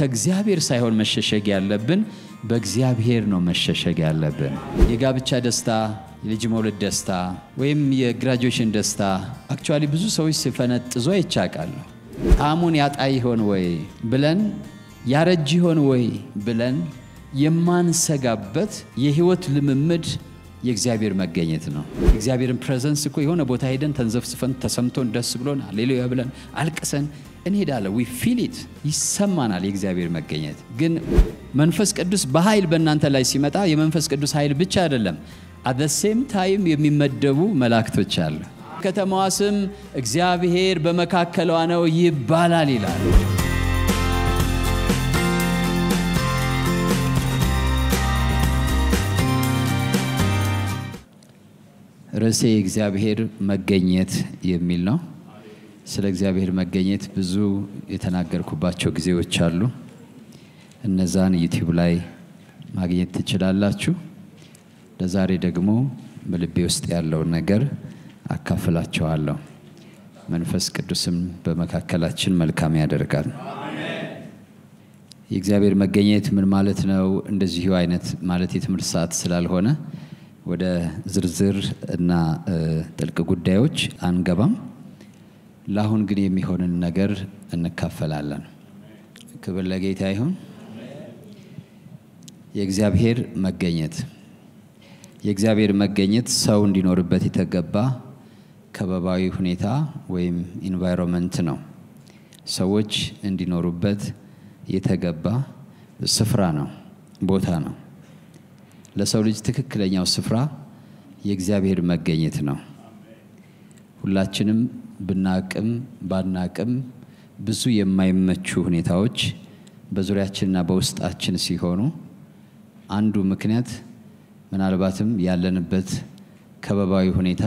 ከእግዚአብሔር ሳይሆን መሸሸግ ያለብን በእግዚአብሔር ነው መሸሸግ ያለብን። የጋብቻ ደስታ፣ የልጅ መውለድ ደስታ ወይም የግራጁዌሽን ደስታ አክቹአሊ ብዙ ሰዎች ሲፈነጥዙ አይቻቃሉ። ጣዕሙን ያጣ ይሆን ወይ ብለን ያረጅ ይሆን ወይ ብለን የማንሰጋበት የህይወት ልምምድ የእግዚአብሔር መገኘት ነው። እግዚአብሔርን ፕሬዘንስ እኮ የሆነ ቦታ ሄደን ተንዘፍስፈን ተሰምቶን ደስ ብሎን ሃሌሉያ ብለን አልቅሰን እንሄዳለን። we feel it ይሰማናል የእግዚአብሔር መገኘት። ግን መንፈስ ቅዱስ በኃይል በእናንተ ላይ ሲመጣ የመንፈስ ቅዱስ ኃይል ብቻ አይደለም at the same time የሚመደቡ መላእክቶች አሉ። ከተማዋ ስም እግዚአብሔር በመካከሏ ነው ይባላል ይላል። ርዕሴ እግዚአብሔር መገኘት የሚል ነው። ስለ እግዚአብሔር መገኘት ብዙ የተናገርኩባቸው ጊዜዎች አሉ። እነዛን ዩቲዩብ ላይ ማግኘት ትችላላችሁ። ለዛሬ ደግሞ በልቤ ውስጥ ያለው ነገር አካፍላችኋለሁ። መንፈስ ቅዱስም በመካከላችን መልካም ያደርጋል። የእግዚአብሔር መገኘት ምን ማለት ነው? እንደዚህ አይነት ማለት የትምህርት ሰዓት ስላልሆነ ወደ ዝርዝር እና ጥልቅ ጉዳዮች አንገባም። ለአሁን ግን የሚሆንን ነገር እንካፈላለን። ክብር ለጌታ ይሁን። የእግዚአብሔር መገኘት የእግዚአብሔር መገኘት ሰው እንዲኖርበት የተገባ ከባባዊ ሁኔታ ወይም ኢንቫይሮንመንት ነው። ሰዎች እንዲኖሩበት የተገባ ስፍራ ነው፣ ቦታ ነው። ለሰው ልጅ ትክክለኛው ስፍራ የእግዚአብሔር መገኘት ነው። ሁላችንም ብናቅም ባናቅም ብዙ የማይመቹ ሁኔታዎች በዙሪያችንና በውስጣችን ሲሆኑ አንዱ ምክንያት ምናልባትም ያለንበት ከባባዊ ሁኔታ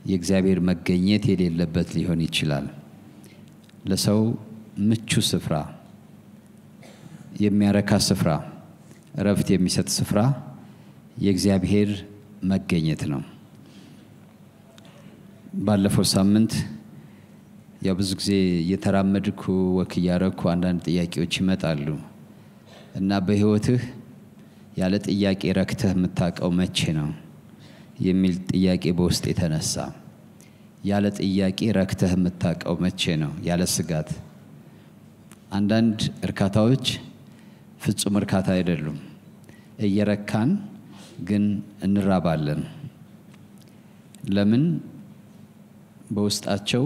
የእግዚአብሔር መገኘት የሌለበት ሊሆን ይችላል። ለሰው ምቹ ስፍራ፣ የሚያረካ ስፍራ፣ እረፍት የሚሰጥ ስፍራ የእግዚአብሔር መገኘት ነው። ባለፈው ሳምንት ብዙ ጊዜ የተራመድኩ ወክያረኩ አንዳንድ ጥያቄዎች ይመጣሉ እና በህይወትህ ያለ ጥያቄ ረክተህ የምታቀው መቼ ነው የሚል ጥያቄ በውስጥ የተነሳ። ያለ ጥያቄ ረክተህ የምታቀው መቼ ነው? ያለ ስጋት። አንዳንድ እርካታዎች ፍጹም እርካታ አይደሉም። እየረካን ግን እንራባለን። ለምን? በውስጣቸው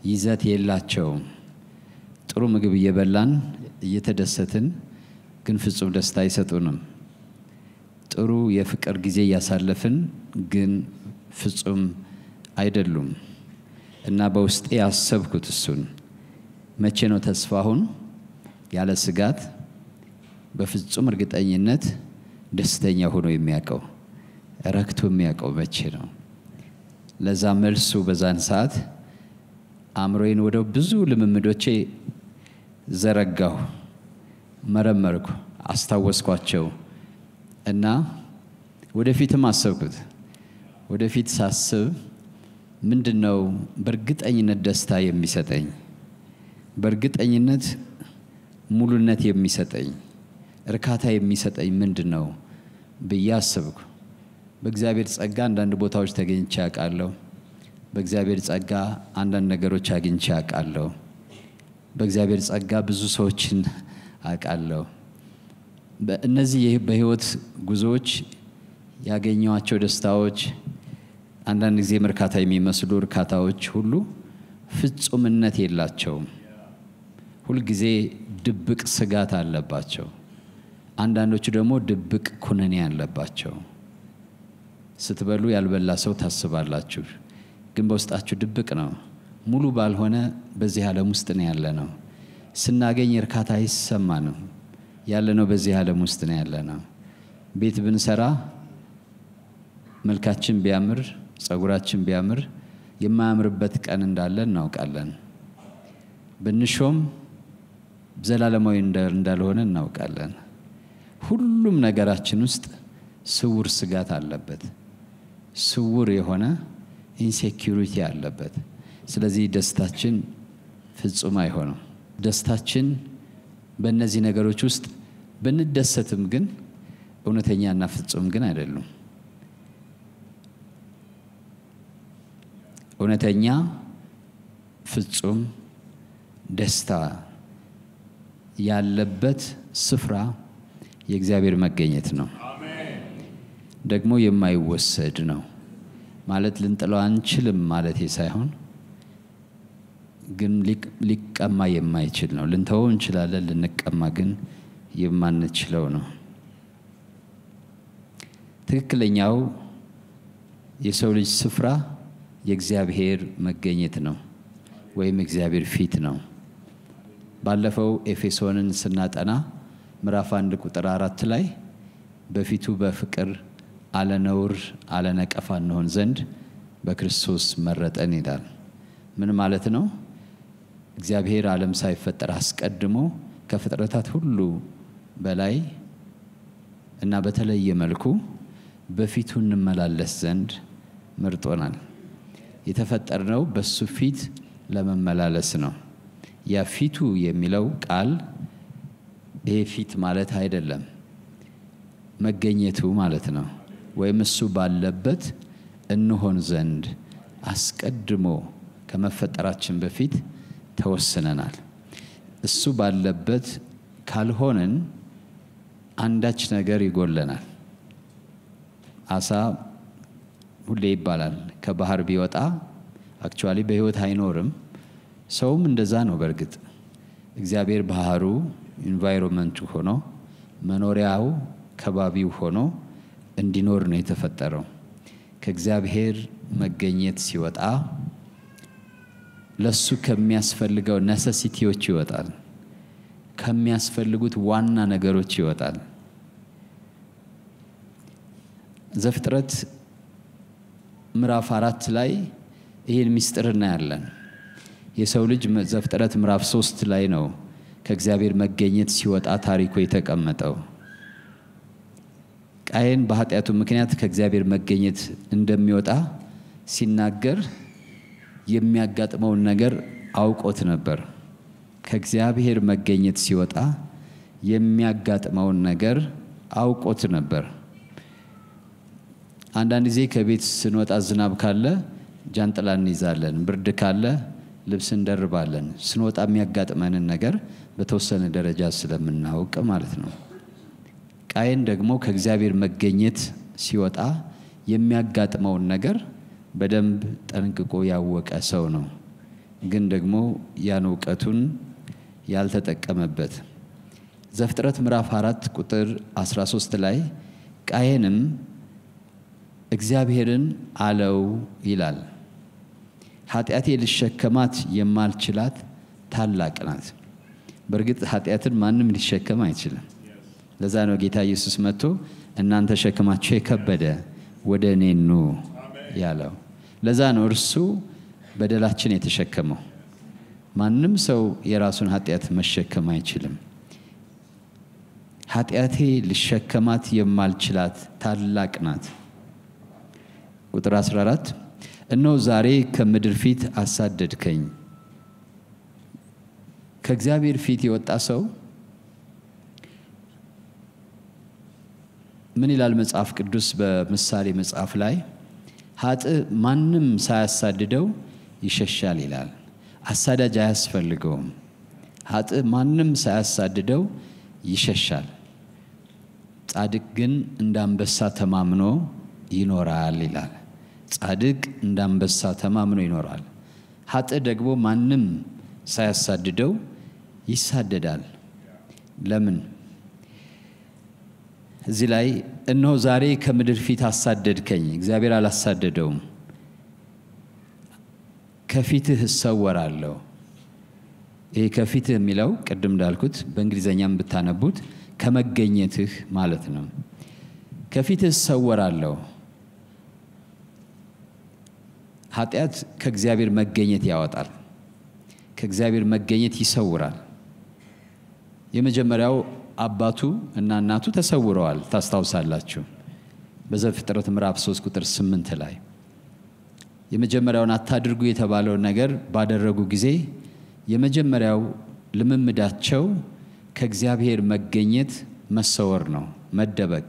ይዘት የላቸውም። ጥሩ ምግብ እየበላን እየተደሰትን ግን ፍጹም ደስታ አይሰጡንም። ጥሩ የፍቅር ጊዜ ያሳለፍን ግን ፍጹም አይደሉም። እና በውስጤ ያሰብኩት እሱን መቼ ነው ተስፋሁን ያለ ስጋት በፍጹም እርግጠኝነት ደስተኛ ሆኖ የሚያቀው ረክቶ የሚያቀው መቼ ነው? ለዛ መልሱ በዛን ሰዓት አምሮዬን ወደ ብዙ ልምምዶቼ ዘረጋሁ፣ መረመርኩ፣ አስታወስኳቸው እና ወደፊትም አሰብኩት። ወደፊት ሳስብ ምንድነው በእርግጠኝነት ደስታ የሚሰጠኝ፣ በእርግጠኝነት ሙሉነት የሚሰጠኝ፣ እርካታ የሚሰጠኝ ምንድነው ብዬ አሰብኩ። በእግዚአብሔር ጸጋ አንዳንድ ቦታዎች ተገኝቼ አውቃለሁ። በእግዚአብሔር ጸጋ አንዳንድ ነገሮች አግኝቼ አውቃለሁ። በእግዚአብሔር ጸጋ ብዙ ሰዎችን አውቃለሁ። በእነዚህ በህይወት ጉዞዎች ያገኘኋቸው ደስታዎች አንዳንድ ጊዜ እርካታ የሚመስሉ እርካታዎች ሁሉ ፍጹምነት የላቸውም። ሁሉ ጊዜ ድብቅ ስጋት አለባቸው። አንዳንዶቹ ደግሞ ድብቅ ኩነኔ አለባቸው። ስትበሉ ያልበላ ሰው ታስባላችሁ፣ ግን በውስጣችሁ ድብቅ ነው። ሙሉ ባልሆነ በዚህ ዓለም ውስጥ ነው ያለነው። ስናገኝ እርካታ አይሰማንም። ያለነው በዚህ ዓለም ውስጥ ነው ያለነው። ቤት ብንሰራ መልካችን ቢያምር ጸጉራችን ቢያምር የማያምርበት ቀን እንዳለ እናውቃለን። ብንሾም ዘላለማዊ እንዳልሆነ እናውቃለን። ሁሉም ነገራችን ውስጥ ስውር ስጋት አለበት። ስውር የሆነ ኢንሴኩሪቲ አለበት። ስለዚህ ደስታችን ፍጹም አይሆንም። ደስታችን በእነዚህ ነገሮች ውስጥ ብንደሰትም ግን እውነተኛና ፍጹም ግን አይደሉም። እውነተኛ ፍጹም ደስታ ያለበት ስፍራ የእግዚአብሔር መገኘት ነው። ደግሞ የማይወሰድ ነው ማለት ልንጥለው አንችልም ማለት ሳይሆን ግን ሊቀማ የማይችል ነው። ልንተወው እንችላለን፣ ልንቀማ ግን የማንችለው ነው። ትክክለኛው የሰው ልጅ ስፍራ የእግዚአብሔር መገኘት ነው ወይም እግዚአብሔር ፊት ነው። ባለፈው ኤፌሶንን ስናጠና ምዕራፍ 1 ቁጥር 4 ላይ በፊቱ በፍቅር አለነውር አለነቀፋ እንሆን ዘንድ በክርስቶስ መረጠን ይላል። ምን ማለት ነው? እግዚአብሔር ዓለም ሳይፈጠር አስቀድሞ ከፍጥረታት ሁሉ በላይ እና በተለየ መልኩ በፊቱ እንመላለስ ዘንድ መርጦናል። የተፈጠርነው በሱ ፊት ለመመላለስ ነው። ያ ፊቱ የሚለው ቃል ይሄ ፊት ማለት አይደለም፣ መገኘቱ ማለት ነው። ወይም እሱ ባለበት እንሆን ዘንድ አስቀድሞ ከመፈጠራችን በፊት ተወስነናል። እሱ ባለበት ካልሆነን አንዳች ነገር ይጎለናል። አሳ ሁሌ ይባላል ከባህር ቢወጣ አክቹአሊ በህይወት አይኖርም። ሰውም እንደዛ ነው። በርግጥ እግዚአብሔር ባህሩ ኢንቫይሮንመንቱ ሆኖ መኖሪያው ከባቢው ሆኖ እንዲኖር ነው የተፈጠረው። ከእግዚአብሔር መገኘት ሲወጣ ለሱ ከሚያስፈልገው ነሰሲቲዎች ይወጣል፣ ከሚያስፈልጉት ዋና ነገሮች ይወጣል። ዘፍጥረት ምዕራፍ 4 ላይ ይሄን ምስጢር እናያለን። የሰው ልጅ ዘፍጥረት ምዕራፍ 3 ላይ ነው ከእግዚአብሔር መገኘት ሲወጣ ታሪኩ የተቀመጠው። ቃየን በኃጢአቱ ምክንያት ከእግዚአብሔር መገኘት እንደሚወጣ ሲናገር የሚያጋጥመውን ነገር አውቆት ነበር። ከእግዚአብሔር መገኘት ሲወጣ የሚያጋጥመውን ነገር አውቆት ነበር። አንዳንድ ጊዜ ከቤት ስንወጣ ዝናብ ካለ ጃንጥላ እንይዛለን፣ ብርድ ካለ ልብስ እንደርባለን። ስንወጣ የሚያጋጥመንን ነገር በተወሰነ ደረጃ ስለምናውቅ ማለት ነው። ቃየን ደግሞ ከእግዚአብሔር መገኘት ሲወጣ የሚያጋጥመውን ነገር በደንብ ጠንቅቆ ያወቀ ሰው ነው። ግን ደግሞ ያን ዕውቀቱን ያልተጠቀመበት። ዘፍጥረት ምዕራፍ 4 ቁጥር 13 ላይ ቃየንም እግዚአብሔርን አለው ይላል፣ ኃጢአቴ ልሸከማት የማልችላት ታላቅ ናት። በእርግጥ ኃጢአትን ማንም ሊሸከም አይችልም። ለዛ ነው ጌታ ኢየሱስ መጥቶ እናንተ ሸክማችሁ የከበደ ወደ እኔ ኑ ያለው። ለዛ ነው እርሱ በደላችን የተሸከመው። ማንም ሰው የራሱን ኃጢአት መሸከም አይችልም። ኃጢአቴ ልሸከማት የማልችላት ታላቅ ናት። ቁጥር 14 እነሆ ዛሬ ከምድር ፊት አሳደድከኝ። ከእግዚአብሔር ፊት የወጣ ሰው ምን ይላል መጽሐፍ ቅዱስ በምሳሌ መጽሐፍ ላይ? ኃጥእ ማንም ሳያሳድደው ይሸሻል ይላል። አሳዳጅ አያስፈልገውም። ኃጥእ ማንም ሳያሳድደው ይሸሻል። ጻድቅ ግን እንደ አንበሳ ተማምኖ ይኖራል ይላል። ጻድቅ እንደ አንበሳ ተማምኖ ይኖራል። ኃጥእ ደግሞ ማንም ሳያሳድደው ይሳደዳል። ለምን? እዚህ ላይ እነሆ ዛሬ ከምድር ፊት አሳደድከኝ። እግዚአብሔር አላሳደደውም። ከፊትህ እሰወራለሁ። ይሄ ከፊትህ የሚለው ቅድም እንዳልኩት በእንግሊዘኛም ብታነቡት ከመገኘትህ ማለት ነው። ከፊትህ እሰወራለሁ። ኃጢአት ከእግዚአብሔር መገኘት ያወጣል፣ ከእግዚአብሔር መገኘት ይሰውራል። የመጀመሪያው አባቱ እና እናቱ ተሰውረዋል። ታስታውሳላችሁ በዘፍጥረት ምዕራፍ 3 ቁጥር 8 ላይ የመጀመሪያውን አታድርጉ የተባለውን ነገር ባደረጉ ጊዜ የመጀመሪያው ልምምዳቸው ከእግዚአብሔር መገኘት መሰወር ነው፣ መደበቅ፣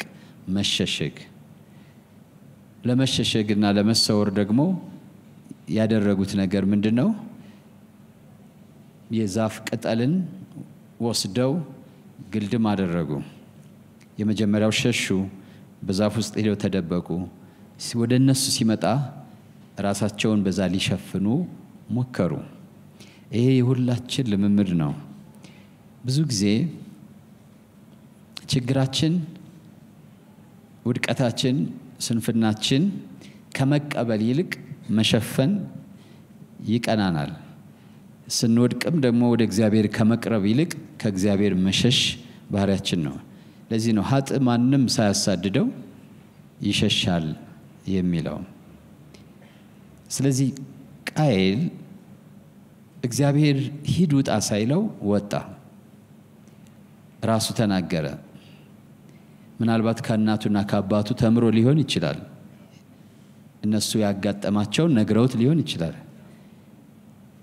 መሸሸግ። ለመሸሸግና ለመሰወር ደግሞ ያደረጉት ነገር ምንድነው? የዛፍ ቅጠልን ወስደው ግልድም አደረጉ። የመጀመሪያው ሸሹ፣ በዛፍ ውስጥ ሄደው ተደበቁ። ወደ እነሱ ሲመጣ ራሳቸውን በዛ ሊሸፍኑ ሞከሩ። ይሄ የሁላችን ልምምድ ነው። ብዙ ጊዜ ችግራችን፣ ውድቀታችን፣ ስንፍናችን ከመቀበል ይልቅ መሸፈን ይቀናናል። ስንወድቅም ደግሞ ወደ እግዚአብሔር ከመቅረብ ይልቅ ከእግዚአብሔር መሸሽ ባህሪያችን ነው። ለዚህ ነው ኃጥእ ማንም ሳያሳድደው ይሸሻል የሚለው። ስለዚህ ቃየል እግዚአብሔር ሂድ ውጣ ሳይለው ወጣ፣ ራሱ ተናገረ። ምናልባት ከእናቱና ከአባቱ ተምሮ ሊሆን ይችላል። እነሱ ያጋጠማቸውን ነግረውት ሊሆን ይችላል።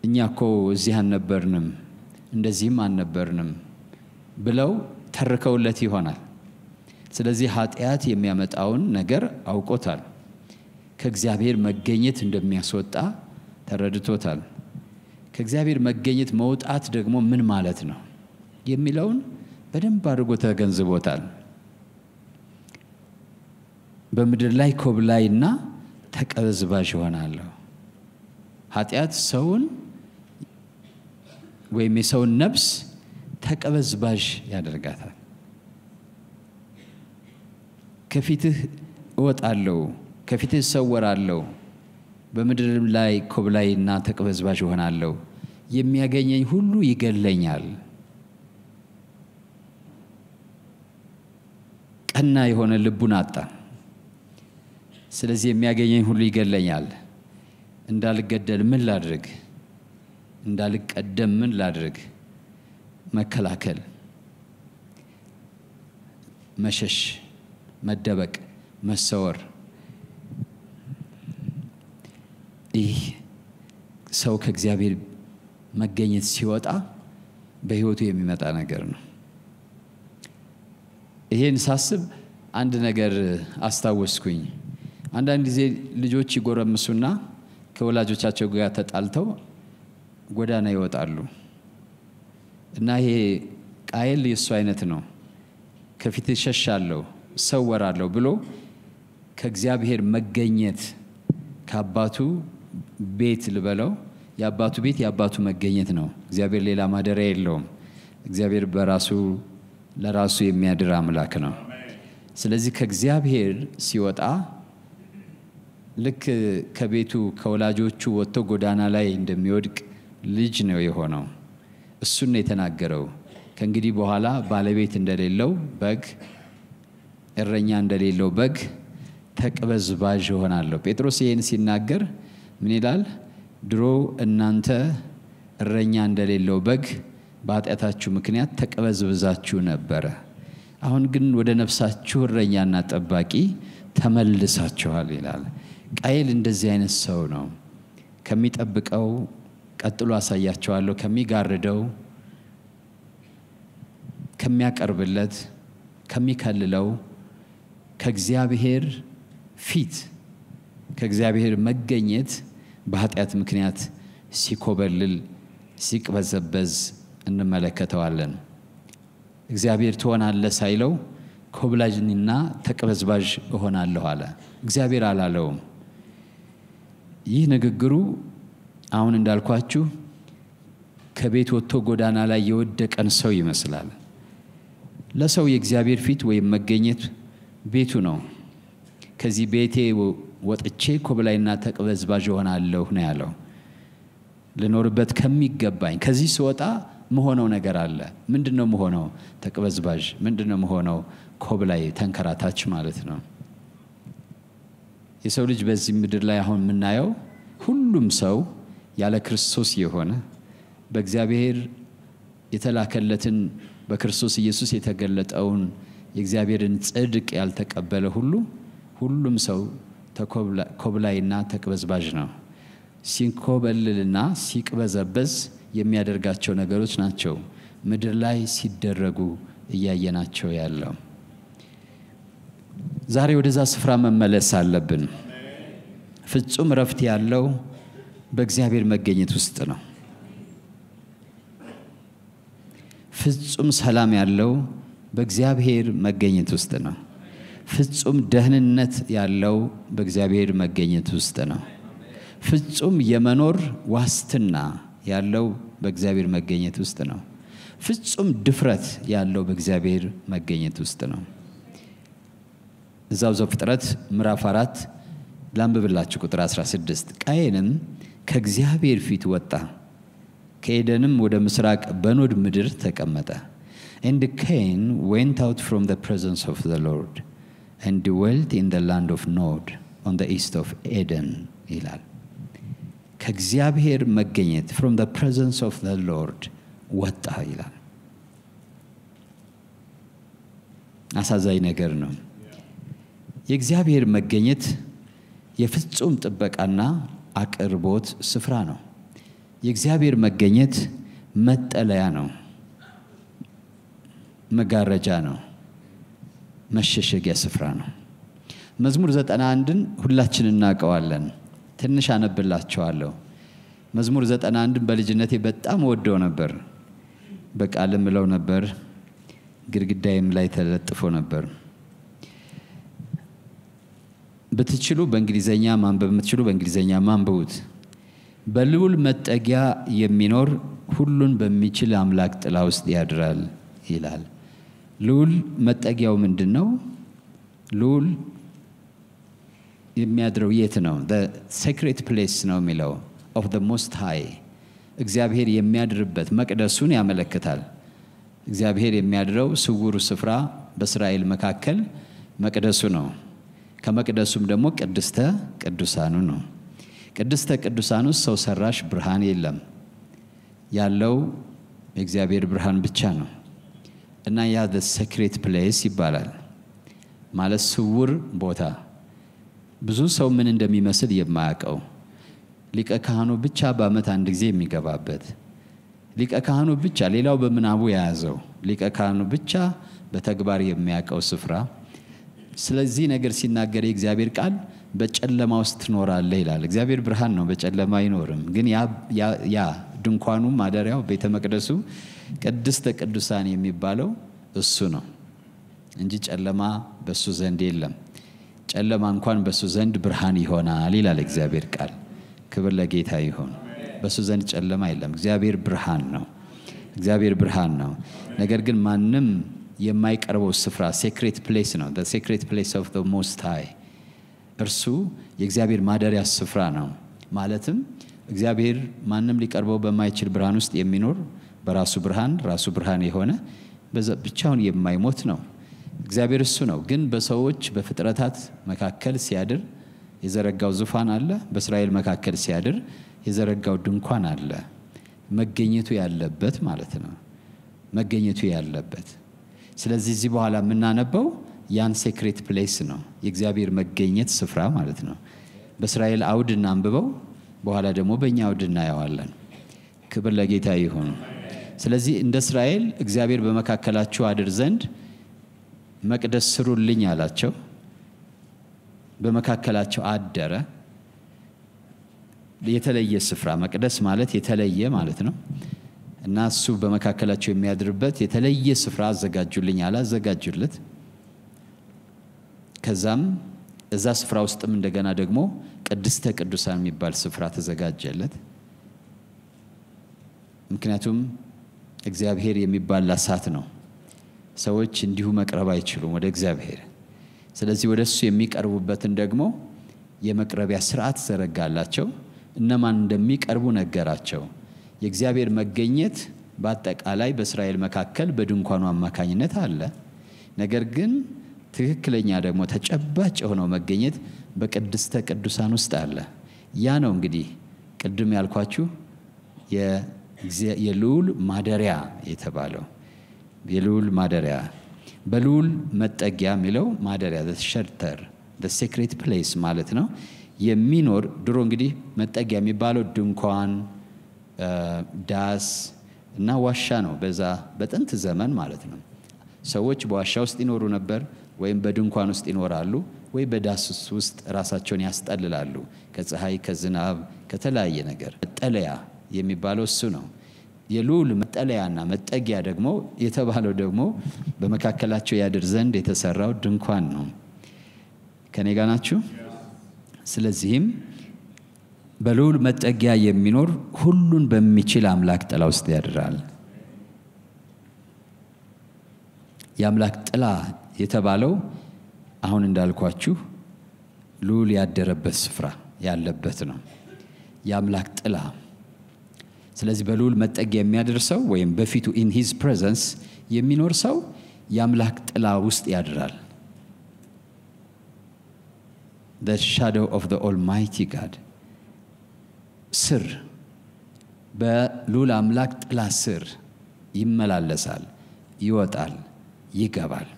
እኛ እኮ እዚህ አልነበርንም፣ እንደዚህም አልነበርንም ብለው ተርከውለት ይሆናል። ስለዚህ ኃጢአት የሚያመጣውን ነገር አውቆታል። ከእግዚአብሔር መገኘት እንደሚያስወጣ ተረድቶታል። ከእግዚአብሔር መገኘት መውጣት ደግሞ ምን ማለት ነው የሚለውን በደንብ አድርጎ ተገንዝቦታል። በምድር ላይ ኮብላይና ተቀበዝባዥ ሆናለሁ። ኃጢአት ሰውን ወይም የሰውን ነፍስ ተቀበዝባዥ ያደርጋታል። ከፊትህ እወጣለሁ፣ ከፊትህ እሰወራለሁ፣ በምድር ላይ ኮብላይና ተቀበዝባዥ ሆናለሁ፣ የሚያገኘኝ ሁሉ ይገለኛል። ቀና የሆነ ልቡን አጣ። ስለዚህ የሚያገኘኝ ሁሉ ይገለኛል። እንዳልገደል ምን ላድርግ? እንዳልቀደም ምን ላድርግ? መከላከል፣ መሸሽ፣ መደበቅ፣ መሰወር። ይህ ሰው ከእግዚአብሔር መገኘት ሲወጣ በሕይወቱ የሚመጣ ነገር ነው። ይሄን ሳስብ አንድ ነገር አስታወስኩኝ። አንዳንድ ጊዜ ልጆች ይጎረምሱና ከወላጆቻቸው ጋር ተጣልተው ጎዳና ይወጣሉ እና ይሄ ቃየል የሱ አይነት ነው። ከፊት ሸሻለሁ፣ ሰወራለሁ ብሎ ከእግዚአብሔር መገኘት ከአባቱ ቤት ልበለው፣ የአባቱ ቤት የአባቱ መገኘት ነው። እግዚአብሔር ሌላ ማደሪያ የለውም። እግዚአብሔር በራሱ ለራሱ የሚያድር አምላክ ነው። ስለዚህ ከእግዚአብሔር ሲወጣ ልክ ከቤቱ ከወላጆቹ ወጥቶ ጎዳና ላይ እንደሚወድቅ ልጅ ነው የሆነው። እሱን ነው የተናገረው። ከእንግዲህ በኋላ ባለቤት እንደሌለው በግ፣ እረኛ እንደሌለው በግ ተቀበዝባዥ ሆናለሁ። ጴጥሮስ ይሄን ሲናገር ምን ይላል? ድሮ እናንተ እረኛ እንደሌለው በግ በኃጢአታችሁ ምክንያት ተቀበዝብዛችሁ ነበረ። አሁን ግን ወደ ነፍሳችሁ እረኛና ጠባቂ ተመልሳችኋል ይላል። ቃየል እንደዚህ አይነት ሰው ነው። ከሚጠብቀው ቀጥሎ አሳያቸዋለሁ፣ ከሚጋርደው፣ ከሚያቀርብለት፣ ከሚከልለው ከእግዚአብሔር ፊት ከእግዚአብሔር መገኘት በኃጢአት ምክንያት ሲኮበልል ሲቅበዘበዝ እንመለከተዋለን። እግዚአብሔር ትሆናለህ ሳይለው ኮብላጅና ተቀበዝባዥ እሆናለሁ አለ። እግዚአብሔር አላለውም። ይህ ንግግሩ አሁን እንዳልኳችሁ ከቤት ወጥቶ ጎዳና ላይ የወደቀን ሰው ይመስላል። ለሰው የእግዚአብሔር ፊት ወይም መገኘት ቤቱ ነው። ከዚህ ቤቴ ወጥቼ ኮብላይና ተቀበዝባዥ እሆናለሁ ነው ያለው። ልኖርበት ከሚገባኝ ከዚህ ስወጣ መሆነው ነገር አለ። ምንድነው መሆነው? ተቀበዝባዥ። ምንድነው መሆነው? ኮብላይ፣ ተንከራታች ማለት ነው። የሰው ልጅ በዚህ ምድር ላይ አሁን የምናየው ሁሉም ሰው ያለ ክርስቶስ የሆነ በእግዚአብሔር የተላከለትን በክርስቶስ ኢየሱስ የተገለጠውን የእግዚአብሔርን ጽድቅ ያልተቀበለ ሁሉም ሰው ኮብላይና ተቀበዝባዥ ነው። ሲንኮበልልና ሲቅበዘበዝ የሚያደርጋቸው ነገሮች ናቸው ምድር ላይ ሲደረጉ እያየናቸው ያለው። ዛሬ ወደዛ ስፍራ መመለስ አለብን። ፍጹም ረፍት ያለው በእግዚአብሔር መገኘት ውስጥ ነው። ፍጹም ሰላም ያለው በእግዚአብሔር መገኘት ውስጥ ነው። ፍጹም ደህንነት ያለው በእግዚአብሔር መገኘት ውስጥ ነው። ፍጹም የመኖር ዋስትና ያለው በእግዚአብሔር መገኘት ውስጥ ነው። ፍጹም ድፍረት ያለው በእግዚአብሔር መገኘት ውስጥ ነው። እዛው ዘፍጥረት ምዕራፍ 4 ላንብብላችሁ ቁጥር 16 ቃየንም ከእግዚአብሔር ፊት ወጣ፣ ከኤደንም ወደ ምስራቅ በኖድ ምድር ተቀመጠ። And Cain went out from the presence of the Lord and dwelt in the land of Nod on the east of Eden ይላል። ከእግዚአብሔር መገኘት from the presence of the Lord ወጣ ይላል። አሳዛኝ ነገር ነው። የእግዚአብሔር መገኘት የፍጹም ጥበቃና አቅርቦት ስፍራ ነው። የእግዚአብሔር መገኘት መጠለያ ነው፣ መጋረጃ ነው፣ መሸሸጊያ ስፍራ ነው። መዝሙር 91ን ሁላችን እናውቀዋለን። ትንሽ አነብላችኋለሁ። መዝሙር 91ን በልጅነቴ በጣም ወደው ነበር። በቃልም ምለው ነበር፣ ግድግዳዬም ላይ ተለጥፎ ነበር። በትችሉ በእንግሊዘኛ ማንበብ የምትችሉ በእንግሊዘኛ ማንበቡት። በልዑል መጠጊያ የሚኖር ሁሉን በሚችል አምላክ ጥላ ውስጥ ያድራል ይላል። ልዑል መጠጊያው ምንድነው? ልዑል የሚያድረው የት ነው? the sacred place ነው የሚለው of the most high እግዚአብሔር የሚያድርበት መቅደሱን ያመለክታል። እግዚአብሔር የሚያድረው ስውሩ ስፍራ በእስራኤል መካከል መቅደሱ ነው። ከመቅደሱም ደግሞ ቅድስተ ቅዱሳኑ ነው። ቅድስተ ቅዱሳኑ ሰው ሰራሽ ብርሃን የለም፣ ያለው የእግዚአብሔር ብርሃን ብቻ ነው። እና ያ the sacred place ይባላል። ማለት ስውር ቦታ፣ ብዙ ሰው ምን እንደሚመስል የማያውቀው፣ ሊቀ ካህኑ ብቻ በዓመት አንድ ጊዜ የሚገባበት፣ ሊቀ ካህኑ ብቻ ሌላው በምናቡ የያዘው፣ ሊቀ ካህኑ ብቻ በተግባር የሚያውቀው ስፍራ። ስለዚህ ነገር ሲናገር የእግዚአብሔር ቃል በጨለማ ውስጥ ትኖራለህ ይላል። እግዚአብሔር ብርሃን ነው፣ በጨለማ አይኖርም። ግን ያ ድንኳኑ ማደሪያው ቤተ መቅደሱ ቅድስተ ቅዱሳን የሚባለው እሱ ነው እንጂ ጨለማ በሱ ዘንድ የለም። ጨለማ እንኳን በሱ ዘንድ ብርሃን ይሆናል ይላል እግዚአብሔር ቃል። ክብር ለጌታ ይሁን። በሱ ዘንድ ጨለማ የለም። እግዚአብሔር ብርሃን ነው። እግዚአብሔር ብርሃን ነው። ነገር ግን ማንም የማይቀርበው ስፍራ ሴክሬት ፕሌስ ነው። the sacred place of the most high እርሱ የእግዚአብሔር ማደሪያ ስፍራ ነው። ማለትም እግዚአብሔር ማንም ሊቀርበው በማይችል ብርሃን ውስጥ የሚኖር በራሱ ብርሃን ራሱ ብርሃን የሆነ ብቻውን የማይሞት ነው። እግዚአብሔር እሱ ነው። ግን በሰዎች በፍጥረታት መካከል ሲያድር የዘረጋው ዙፋን አለ። በእስራኤል መካከል ሲያድር የዘረጋው ድንኳን አለ። መገኘቱ ያለበት ማለት ነው። መገኘቱ ያለበት። ስለዚህ እዚህ በኋላ የምናነበው ያን ሴክሬት ፕሌስ ነው፣ የእግዚአብሔር መገኘት ስፍራ ማለት ነው። በእስራኤል አውድ እናንብበው፣ በኋላ ደግሞ በእኛ አውድ እናየዋለን። ክብር ለጌታ ይሁን። ስለዚህ እንደ እስራኤል እግዚአብሔር በመካከላቸው አድር ዘንድ መቅደስ ስሩልኝ አላቸው። በመካከላቸው አደረ። የተለየ ስፍራ፣ መቅደስ ማለት የተለየ ማለት ነው። እና እሱ በመካከላቸው የሚያድርበት የተለየ ስፍራ አዘጋጁልኝ አለ። አዘጋጁለት። ከዛም እዛ ስፍራ ውስጥም እንደገና ደግሞ ቅድስተ ቅዱሳን የሚባል ስፍራ ተዘጋጀለት። ምክንያቱም እግዚአብሔር የሚባል እሳት ነው። ሰዎች እንዲሁ መቅረብ አይችሉም ወደ እግዚአብሔር። ስለዚህ ወደሱ የሚቀርቡበትን ደግሞ የመቅረቢያ ስርዓት ዘረጋላቸው። እነማን እንደሚቀርቡ ነገራቸው። የእግዚአብሔር መገኘት በአጠቃላይ በእስራኤል መካከል በድንኳኑ አማካኝነት አለ። ነገር ግን ትክክለኛ ደግሞ ተጨባጭ የሆነው መገኘት በቅድስተ ቅዱሳን ውስጥ አለ። ያ ነው እንግዲህ ቅድም ያልኳችሁ የልዑል ማደሪያ የተባለው። የልዑል ማደሪያ በልዑል መጠጊያ የሚለው ማደሪያ the shelter the sacred place ማለት ነው። የሚኖር ድሮ እንግዲህ መጠጊያ የሚባለው ድንኳን፣ ዳስ እና ዋሻ ነው በዛ በጥንት ዘመን ማለት ነው። ሰዎች በዋሻ ውስጥ ይኖሩ ነበር ወይም በድንኳን ውስጥ ይኖራሉ ወይ በዳስ ውስጥ ራሳቸውን ያስጠልላሉ ከፀሐይ ከዝናብ ከተለያየ ነገር። መጠለያ የሚባለው እሱ ነው። የልዑል መጠለያና መጠጊያ ደግሞ የተባለው ደግሞ በመካከላቸው ያድር ዘንድ የተሰራው ድንኳን ነው። ከኔ ጋር ናችሁ? ስለዚህም በልዑል መጠጊያ የሚኖር ሁሉን በሚችል አምላክ ጥላ ውስጥ ያድራል። የአምላክ ጥላ የተባለው አሁን እንዳልኳችሁ ልዑል ያደረበት ስፍራ ያለበት ነው የአምላክ ጥላ። ስለዚህ በልዑል መጠጊያ የሚያደርሰው ወይም በፊቱ in his presence የሚኖር ሰው የአምላክ ጥላ ውስጥ ያድራል። the shadow of the almighty God ስር በልዑል አምላክ ጥላ ስር ይመላለሳል፣ ይወጣል፣ ይገባል።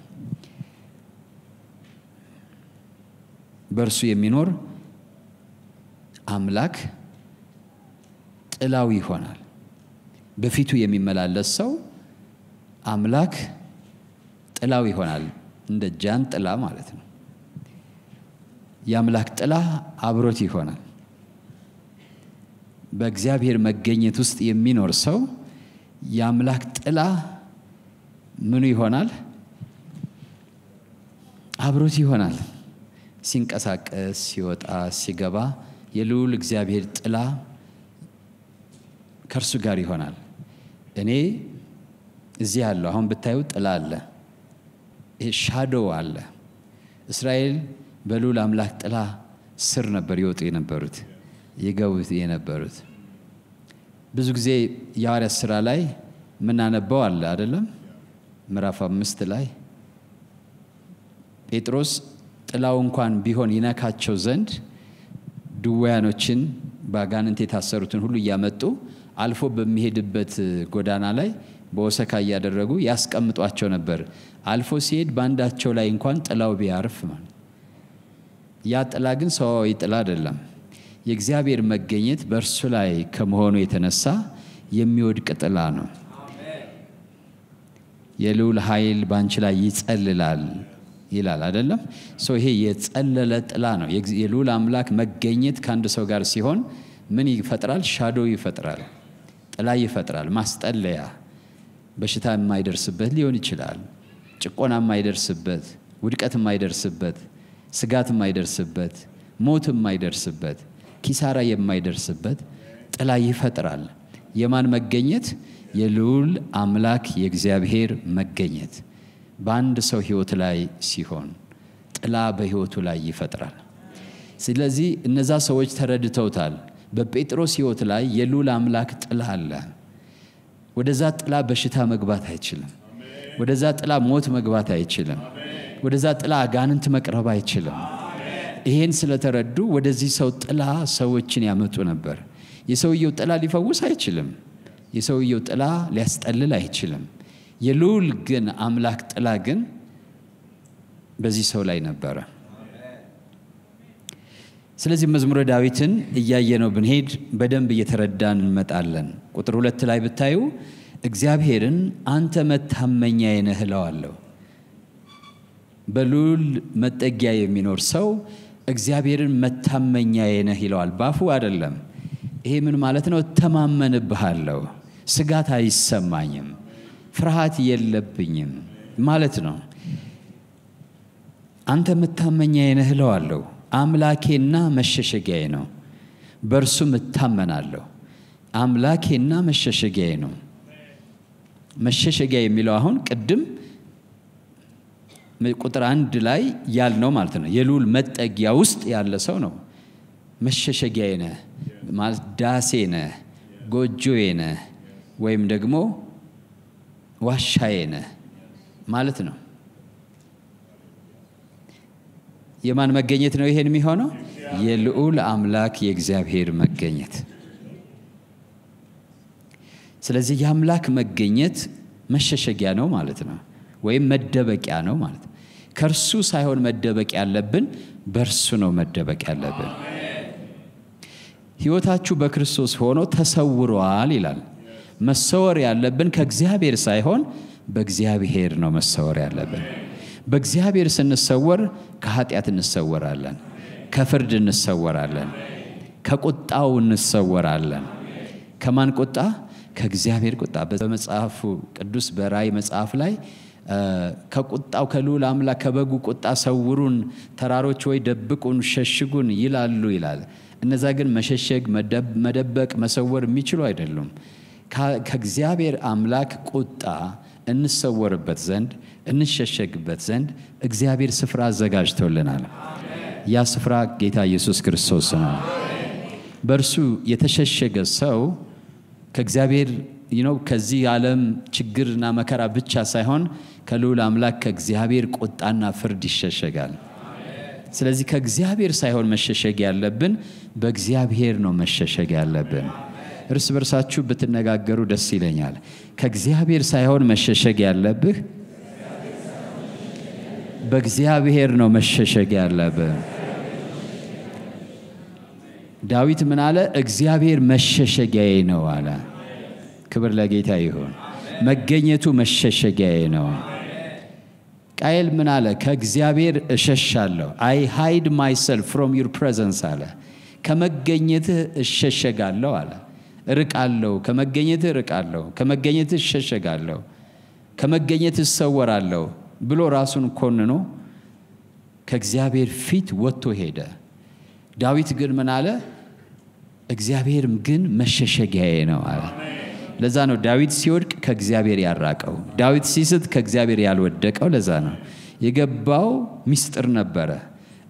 በእርሱ የሚኖር አምላክ ጥላው ይሆናል። በፊቱ የሚመላለስ ሰው አምላክ ጥላው ይሆናል፣ እንደ ጃን ጥላ ማለት ነው። የአምላክ ጥላ አብሮት ይሆናል። በእግዚአብሔር መገኘት ውስጥ የሚኖር ሰው የአምላክ ጥላ ምኑ ይሆናል? አብሮት ይሆናል። ሲንቀሳቀስ፣ ሲወጣ፣ ሲገባ የልዑል እግዚአብሔር ጥላ ከእርሱ ጋር ይሆናል። እኔ እዚህ ያለው አሁን ብታዩ ጥላ አለ፣ ሻዶው አለ። እስራኤል በልዑል አምላክ ጥላ ስር ነበር ይወጡ የነበሩት ይገቡት የነበሩት። ብዙ ጊዜ የሐዋርያት ሥራ ላይ ምናነበው አለ አይደለም? ምዕራፍ 5 ላይ ጴጥሮስ ጥላው እንኳን ቢሆን ይነካቸው ዘንድ ድውያኖችን ባጋንንት የታሰሩትን ሁሉ እያመጡ አልፎ በሚሄድበት ጎዳና ላይ በወሰካ እያደረጉ ያስቀምጧቸው ነበር። አልፎ ሲሄድ ባንዳቸው ላይ እንኳን ጥላው ቢያርፍ ማለት ያ ጥላ ግን ሰዋዊ ጥላ አይደለም። የእግዚአብሔር መገኘት በእርሱ ላይ ከመሆኑ የተነሳ የሚወድቅ ጥላ ነው። የልዑል ኃይል ባንቺ ላይ ይጸልላል ይላል አይደለም? ይሄ የጸለለ ጥላ ነው። የልዑል አምላክ መገኘት ከአንድ ሰው ጋር ሲሆን ምን ይፈጥራል? ሻዶ ይፈጥራል፣ ጥላ ይፈጥራል፣ ማስጠለያ። በሽታ የማይደርስበት ሊሆን ይችላል፣ ጭቆና የማይደርስበት፣ ውድቀት የማይደርስበት፣ ስጋት የማይደርስበት፣ ሞት የማይደርስበት፣ ኪሳራ የማይደርስበት ጥላ ይፈጥራል። የማን መገኘት? የልዑል አምላክ የእግዚአብሔር መገኘት በአንድ ሰው ሕይወት ላይ ሲሆን ጥላ በሕይወቱ ላይ ይፈጥራል። ስለዚህ እነዛ ሰዎች ተረድተውታል። በጴጥሮስ ሕይወት ላይ የልዑል አምላክ ጥላ አለ። ወደዛ ጥላ በሽታ መግባት አይችልም። ወደዛ ጥላ ሞት መግባት አይችልም። ወደዛ ጥላ አጋንንት መቅረብ አይችልም። ይሄን ስለተረዱ ወደዚህ ሰው ጥላ ሰዎችን ያመጡ ነበር። የሰውየው ጥላ ሊፈውስ አይችልም። የሰውየው ጥላ ሊያስጠልል አይችልም። የልዑል ግን አምላክ ጥላ ግን በዚህ ሰው ላይ ነበረ። ስለዚህ መዝሙረ ዳዊትን እያየነው ብንሄድ በደንብ እየተረዳን እንመጣለን። ቁጥር 2 ላይ ብታዩ እግዚአብሔርን አንተ መታመኛዬ ነህ እለዋለሁ። በልዑል መጠጊያ የሚኖር ሰው እግዚአብሔርን መታመኛዬ ነህ ይለዋል። ባፉ አይደለም። ይሄ ምን ማለት ነው? እተማመንብሃለሁ፣ ስጋት አይሰማኝም፣ ፍርሃት የለብኝም ማለት ነው። አንተ መታመኛዬ ነህ እለዋለሁ። አምላኬና መሸሸጊያዬ ነው፣ በእርሱም እታመናለሁ። አምላኬና መሸሸጊያዬ ነው። መሸሸጊያ የሚለው አሁን ቅድም ቁጥር 1 ላይ ያልነው ማለት ነው። የልዑል መጠጊያ ውስጥ ያለ ሰው ነው። መሸሸጊያዬ ነህ ማለት ዳሴ ነህ፣ ጎጆዬ ነህ፣ ወይም ደግሞ ዋሻዬ ነህ ማለት ነው። የማን መገኘት ነው ይሄን የሚሆነው? የልዑል አምላክ የእግዚአብሔር መገኘት። ስለዚህ የአምላክ መገኘት መሸሸጊያ ነው ማለት ነው፣ ወይም መደበቂያ ነው ማለት ነው። ከእርሱ ሳይሆን መደበቅ ያለብን በእርሱ ነው መደበቅ ያለብን። ሕይወታችሁ በክርስቶስ ሆኖ ተሰውሯል ይላል። መሰወር ያለብን ከእግዚአብሔር ሳይሆን በእግዚአብሔር ነው መሰወር ያለብን። በእግዚአብሔር ስንሰወር ከኃጢአት እንሰወራለን፣ ከፍርድ እንሰወራለን፣ ከቁጣው እንሰወራለን። ከማን ቁጣ? ከእግዚአብሔር ቁጣ። በመጽሐፉ ቅዱስ በራእይ መጽሐፍ ላይ ከቁጣው ከልዑል አምላክ ከበጉ ቁጣ ሰውሩን፣ ተራሮች ወይ ደብቁን፣ ሸሽጉን ይላሉ ይላል። እነዛ ግን መሸሸግ፣ መደበቅ፣ መሰወር የሚችሉ አይደሉም። ከእግዚአብሔር አምላክ ቁጣ እንሰወርበት ዘንድ እንሸሸግበት ዘንድ እግዚአብሔር ስፍራ አዘጋጅቶልናል። ያ ስፍራ ጌታ ኢየሱስ ክርስቶስ ነው። በእርሱ የተሸሸገ ሰው ከእግዚአብሔር ከዚህ ዓለም ችግርና መከራ ብቻ ሳይሆን ከልዑል አምላክ ከእግዚአብሔር ቁጣና ፍርድ ይሸሸጋል። ስለዚህ ከእግዚአብሔር ሳይሆን መሸሸግ ያለብን በእግዚአብሔር ነው መሸሸግ ያለብን። እርስ በርሳችሁ ብትነጋገሩ ደስ ይለኛል። ከእግዚአብሔር ሳይሆን መሸሸግ ያለብህ በእግዚአብሔር ነው መሸሸግ ያለብህ። ዳዊት ምን አለ? እግዚአብሔር መሸሸጊያዬ ነው አለ። ክብር ለጌታ ይሁን። መገኘቱ መሸሸጊያዬ ነው። ቃየል ምን አለ? ከእግዚአብሔር እሸሻለሁ። I hide myself from your presence አለ። ከመገኘትህ እሸሸጋለሁ አለ። እርቃለሁ፣ ከመገኘትህ እርቃለሁ፣ ከመገኘትህ እሸሸጋለሁ፣ ከመገኘትህ እሰወራለሁ ብሎ ራሱን ኮንኖ ከእግዚአብሔር ፊት ወጥቶ ሄደ። ዳዊት ግን ምን አለ? እግዚአብሔር ግን መሸሸጊያዬ ነው አለ። ለዛ ነው ዳዊት ሲወድቅ ከእግዚአብሔር ያራቀው፣ ዳዊት ሲስት ከእግዚአብሔር ያልወደቀው። ለዛ ነው የገባው ሚስጥር ነበረ።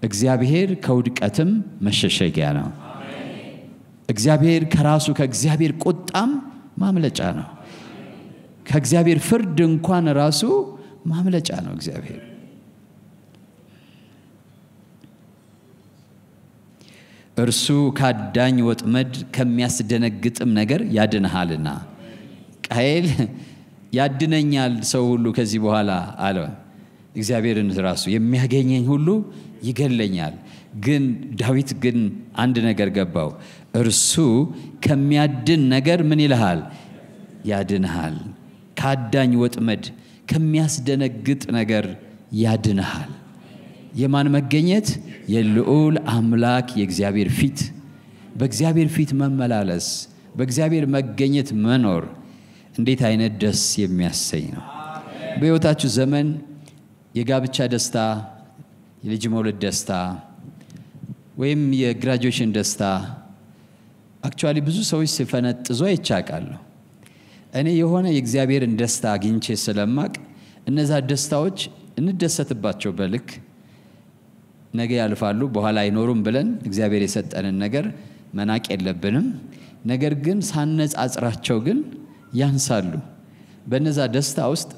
እግዚአብሔር ከውድቀትም መሸሸጊያ ነው። እግዚአብሔር ከራሱ ከእግዚአብሔር ቁጣም ማምለጫ ነው። ከእግዚአብሔር ፍርድ እንኳን ራሱ ማምለጫ ነው እግዚአብሔር። እርሱ ካዳኝ ወጥመድ ከሚያስደነግጥም ነገር ያድንሃልና። ቃየል ያድነኛል ሰው ሁሉ ከዚህ በኋላ አለ። እግዚአብሔርን ራሱ የሚያገኘኝ ሁሉ ይገለኛል። ግን ዳዊት ግን አንድ ነገር ገባው። እርሱ ከሚያድን ነገር ምን ይልሃል? ያድንሃል። ካዳኝ ወጥመድ ከሚያስደነግጥ ነገር ያድንሃል። የማን መገኘት? የልዑል አምላክ የእግዚአብሔር ፊት፣ በእግዚአብሔር ፊት መመላለስ፣ በእግዚአብሔር መገኘት መኖር እንዴት አይነት ደስ የሚያሰኝ ነው። በሕይወታችሁ ዘመን የጋብቻ ደስታ፣ የልጅ መውለድ ደስታ ወይም የግራጁዌሽን ደስታ አክቹአሊ ብዙ ሰዎች ሲፈነጥዙ አይቻቃለሁ። እኔ የሆነ የእግዚአብሔርን ደስታ አግኝቼ ስለማቅ እነዛ ደስታዎች እንደሰትባቸው በልክ ነገ ያልፋሉ በኋላ አይኖሩም ብለን እግዚአብሔር የሰጠንን ነገር መናቅ የለብንም። ነገር ግን ሳነጻጽራቸው ግን ያንሳሉ። በነዛ ደስታ ውስጥ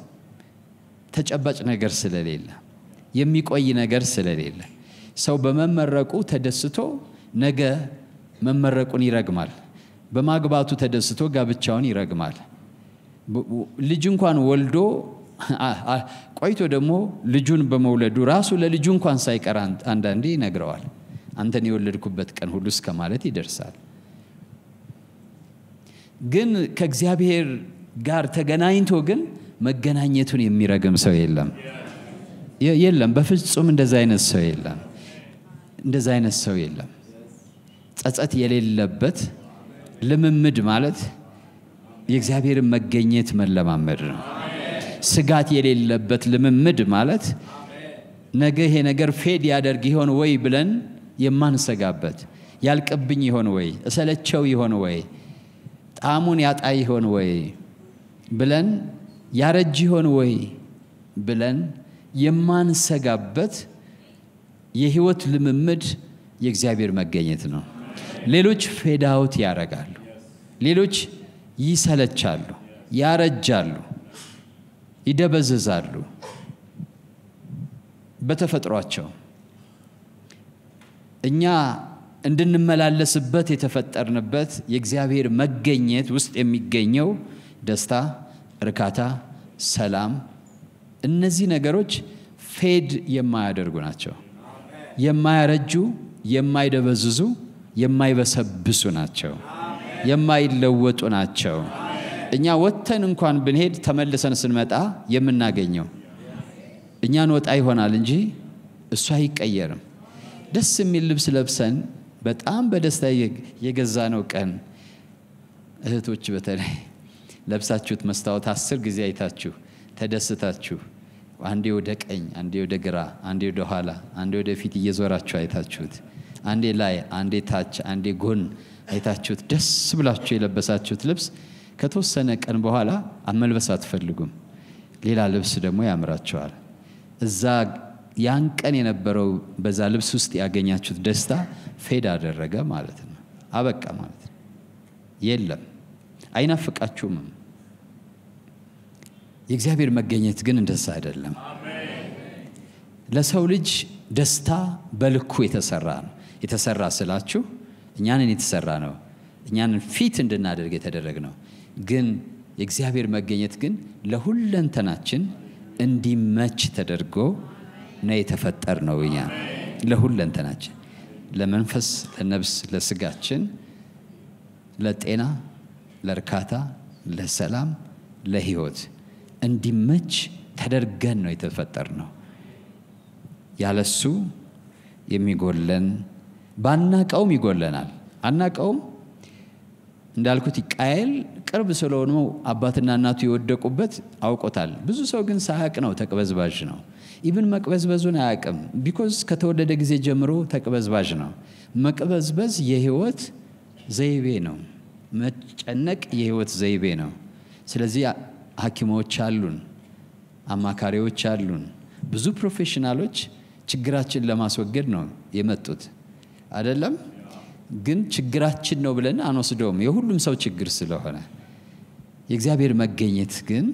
ተጨባጭ ነገር ስለሌለ፣ የሚቆይ ነገር ስለሌለ ሰው በመመረቁ ተደስቶ ነገ መመረቁን ይረግማል። በማግባቱ ተደስቶ ጋብቻውን ይረግማል። ልጅ እንኳን ወልዶ ቆይቶ ደግሞ ልጁን በመውለዱ ራሱ ለልጁ እንኳን ሳይቀር አንዳንዴ ይነግረዋል። አንተን የወለድኩበት ቀን ሁሉ እስከ ማለት ይደርሳል። ግን ከእግዚአብሔር ጋር ተገናኝቶ ግን መገናኘቱን የሚረግም ሰው የለም። በፍጹም እንደዛ አይነት ሰው የለም። እንደዛ አይነት ሰው የለም። ጸጸት የሌለበት ልምምድ ማለት የእግዚአብሔር መገኘት መለማመድ ነው። ስጋት የሌለበት ልምምድ ማለት ነገ ይሄ ነገር ፌድ ያደርግ ይሆን ወይ ብለን የማንሰጋበት፣ ያልቅብኝ ይሆን ወይ፣ እሰለቸው ይሆን ወይ፣ ጣሙን ያጣ ይሆን ወይ ብለን ያረጅ ይሆን ወይ ብለን የማንሰጋበት የህይወት ልምምድ የእግዚአብሔር መገኘት ነው። ሌሎች ፌዳውት ያረጋሉ፣ ሌሎች ይሰለቻሉ፣ ያረጃሉ፣ ይደበዘዛሉ በተፈጥሯቸው። እኛ እንድንመላለስበት የተፈጠርንበት የእግዚአብሔር መገኘት ውስጥ የሚገኘው ደስታ፣ እርካታ፣ ሰላም፣ እነዚህ ነገሮች ፌድ የማያደርጉ ናቸው። የማያረጁ፣ የማይደበዝዙ፣ የማይበሰብሱ ናቸው። የማይለወጡ ናቸው። እኛ ወተን እንኳን ብንሄድ ተመልሰን ስንመጣ የምናገኘው እኛን ወጣ ይሆናል እንጂ እሱ አይቀየርም። ደስ የሚል ልብስ ለብሰን በጣም በደስታ የገዛነው ቀን እህቶች በተለይ ለብሳችሁት መስታወት 10 ጊዜ አይታችሁ ተደስታችሁ አንዴ ወደ ቀኝ አንዴ ወደ ግራ አንዴ ወደ ኋላ አንዴ ወደ ፊት እየዞራችሁ አይታችሁት አንዴ ላይ አንዴ ታች አንዴ ጎን አይታችሁት ደስ ብላችሁ የለበሳችሁት ልብስ ከተወሰነ ቀን በኋላ አመልበስ አትፈልጉም። ሌላ ልብስ ደግሞ ያምራችኋል። እዛ ያን ቀን የነበረው በዛ ልብስ ውስጥ ያገኛችሁት ደስታ ፌድ አደረገ ማለት ነው። አበቃ ማለት ነው። የለም አይናፍቃችሁም። የእግዚአብሔር መገኘት ግን እንደዛ አይደለም። ለሰው ልጅ ደስታ በልኩ የተሰራ ነው። የተሰራ ስላችሁ እኛንን የተሰራ ነው። እኛንን ፊት እንድናደርግ የተደረገ ነው። ግን የእግዚአብሔር መገኘት ግን ለሁለንተናችን እንዲመች ተደርጎ ነው የተፈጠር ነው። እኛ ለሁለንተናችን ለመንፈስ ለነፍስ ለስጋችን ለጤና ለርካታ ለሰላም ለህይወት እንዲመች ተደርገን ነው የተፈጠር ነው። ያለሱ የሚጎለን ባናቀውም ይጎለናል። አናቀውም እንዳልኩት ቃየል ቅርብ ስለሆነ አባትና እናቱ የወደቁበት አውቆታል። ብዙ ሰው ግን ሳያቅ ነው ተቅበዝባዥ ነው። ኢቭን መቅበዝበዙን አያቅም። ቢኮዝ ከተወለደ ጊዜ ጀምሮ ተቅበዝባዥ ነው። መቅበዝበዝ የህይወት ዘይቤ ነው። መጨነቅ የህይወት ዘይቤ ነው። ስለዚህ ሐኪሞች አሉን፣ አማካሪዎች አሉን፣ ብዙ ፕሮፌሽናሎች ችግራችን ለማስወገድ ነው የመጡት አይደለም። ግን ችግራችን ነው ብለን አንወስደውም። የሁሉም ሰው ችግር ስለሆነ የእግዚአብሔር መገኘት ግን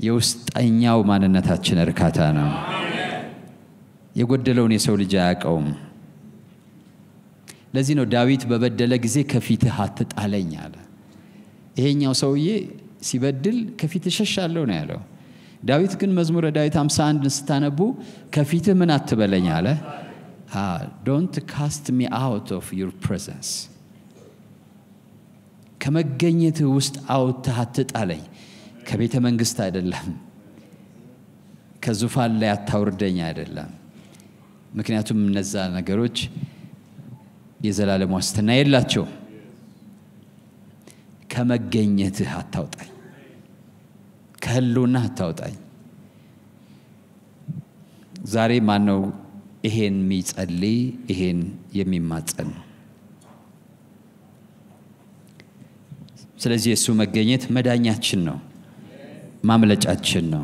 የውስጠኛው ማንነታችን እርካታ ነው። የጎደለውን የሰው ልጅ አያውቀውም። ለዚህ ነው ዳዊት በበደለ ጊዜ ከፊትህ አትጣለኝ አለ። ይሄኛው ሰውዬ ሲበድል ከፊትህ ሸሻለሁ ነው ያለው። ዳዊት ግን መዝሙረ ዳዊት 51 ስታነቡ ከፊትህ ምን አትበለኝ አለ። Don't cast me out of your presence. ከመገኘትህ ውስጥ አውጥተህ አትጣለኝ። ከቤተ መንግስት አይደለም፣ ከዙፋን ላይ አታውርደኝ አይደለም። ምክንያቱም እነዛ ነገሮች የዘላለም ዋስትና የላቸው። ከመገኘትህ አታውጣኝ፣ ከህልውና አታውጣኝ። ዛሬ ማን ነው ይሄን የሚጸልይ ይሄን የሚማጸን? ስለዚህ የሱ መገኘት መዳኛችን ነው፣ ማምለጫችን ነው።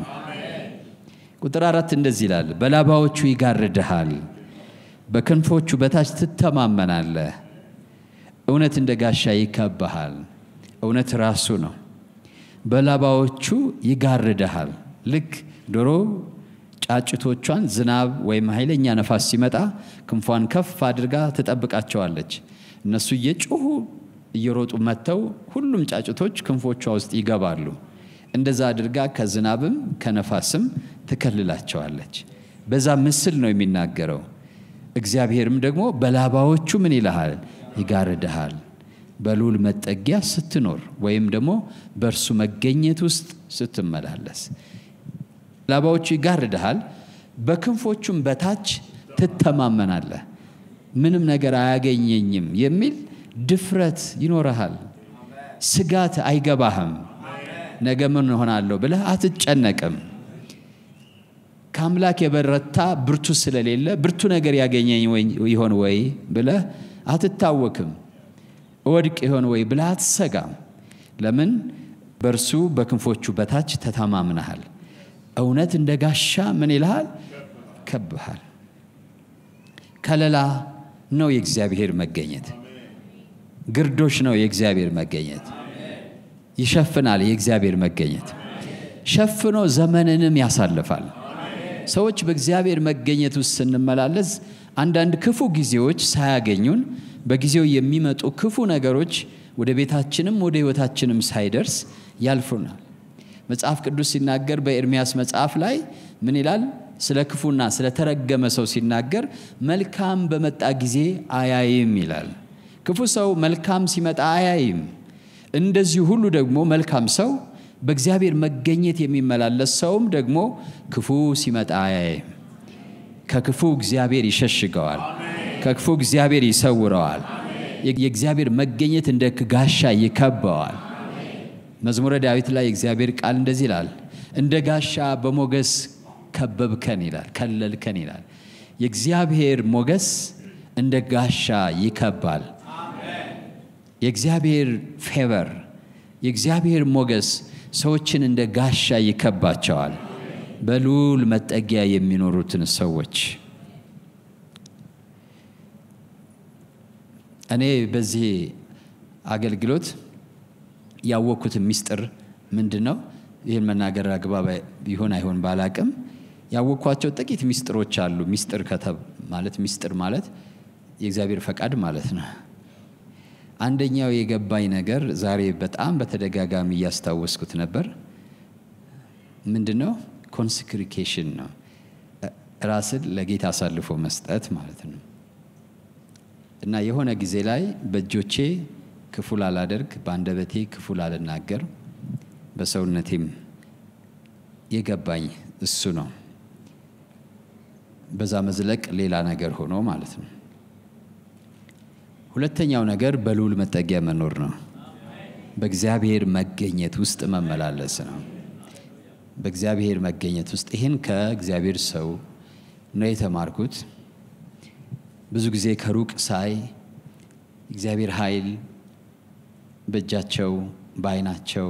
ቁጥር 4 እንደዚህ ይላል፣ በላባዎቹ ይጋርድሃል፣ በክንፎቹ በታች ትተማመናለህ። እውነት እንደ ጋሻ ይከብብሃል። እውነት ራሱ ነው። በላባዎቹ ይጋርድሃል። ልክ ዶሮ ጫጭቶቿን ዝናብ ወይም ኃይለኛ ነፋስ ሲመጣ ክንፏን ከፍ አድርጋ ትጠብቃቸዋለች። እነሱ እየጮሁ እየሮጡ መተው ሁሉም ጫጭቶች ክንፎቿ ውስጥ ይገባሉ። እንደዛ አድርጋ ከዝናብም ከነፋስም ትከልላቸዋለች። በዛ ምስል ነው የሚናገረው። እግዚአብሔርም ደግሞ በላባዎቹ ምን ይልሃል? ይጋርድሃል። በልዑል መጠጊያ ስትኖር ወይም ደግሞ በእርሱ መገኘት ውስጥ ስትመላለስ ላባዎቹ ይጋርድሃል፣ በክንፎቹም በታች ትተማመናለህ። ምንም ነገር አያገኘኝም የሚል ድፍረት ይኖርሃል። ስጋት አይገባህም። ነገ ምን ሆናለሁ ብለህ አትጨነቅም። ከአምላክ የበረታ ብርቱ ስለሌለ ብርቱ ነገር ያገኘኝ ይሆን ወይ ብለህ አትታወክም። ወድቅ ይሆን ወይ ብለህ አትሰጋም። ለምን? በእርሱ በክንፎቹ በታች ተተማምነሃል። እውነት እንደ ጋሻ ምን ይልሃል? ይከብብሃል። ከለላ ነው የእግዚአብሔር መገኘት። ግርዶሽ ነው የእግዚአብሔር መገኘት። ይሸፍናል የእግዚአብሔር መገኘት። ሸፍኖ ዘመንንም ያሳልፋል። ሰዎች በእግዚአብሔር መገኘት ውስጥ ስንመላለስ አንዳንድ ክፉ ጊዜዎች ሳያገኙን በጊዜው የሚመጡ ክፉ ነገሮች ወደ ቤታችንም ወደ ህይወታችንም ሳይደርስ ያልፉናል። መጽሐፍ ቅዱስ ሲናገር በኤርሚያስ መጽሐፍ ላይ ምን ይላል? ስለ ክፉና ስለ ተረገመ ሰው ሲናገር መልካም በመጣ ጊዜ አያይም ይላል። ክፉ ሰው መልካም ሲመጣ አያይም። እንደዚህ ሁሉ ደግሞ መልካም ሰው በእግዚአብሔር መገኘት የሚመላለስ ሰውም ደግሞ ክፉ ሲመጣ አያይም። ከክፉ እግዚአብሔር ይሸሽገዋል፣ ከክፉ እግዚአብሔር ይሰውረዋል። የእግዚአብሔር መገኘት እንደ ጋሻ ይከበዋል። መዝሙረ ዳዊት ላይ እግዚአብሔር ቃል እንደዚህ ይላል፣ እንደ ጋሻ በሞገስ ከበብከን ይላል፣ ከለልከን ይላል። የእግዚአብሔር ሞገስ እንደ ጋሻ ይከባል። የእግዚአብሔር ፌቨር፣ የእግዚአብሔር ሞገስ ሰዎችን እንደ ጋሻ ይከባቸዋል። በልዑል መጠጊያ የሚኖሩትን ሰዎች እኔ በዚህ አገልግሎት ያወቅኩት ምስጢር ምንድነው? ይሄን መናገር አግባብ ይሆን አይሆን ባላቅም ያወቅኳቸው ጥቂት ምስጢሮች አሉ። ምስጢር ማለት የእግዚአብሔር ፈቃድ ማለት ነው። አንደኛው የገባኝ ነገር ዛሬ በጣም በተደጋጋሚ ያስታወስኩት ነበር። ምንድነው? ኮንሰክሬሽን ነው። ራስን ለጌታ አሳልፎ መስጠት ማለት ነው። እና የሆነ ጊዜ ላይ በእጆቼ ክፉ ላላደርግ፣ በአንደበቴ ክፉ ላልናገር፣ በሰውነቴም የገባኝ እሱ ነው። በዛ መዝለቅ ሌላ ነገር ሆኖ ማለት ነው። ሁለተኛው ነገር በልዑል መጠጊያ መኖር ነው። በእግዚአብሔር መገኘት ውስጥ መመላለስ ነው። በእግዚአብሔር መገኘት ውስጥ ይሄን ከእግዚአብሔር ሰው ነው የተማርኩት። ብዙ ጊዜ ከሩቅ ሳይ እግዚአብሔር ኃይል በእጃቸው፣ በዓይናቸው፣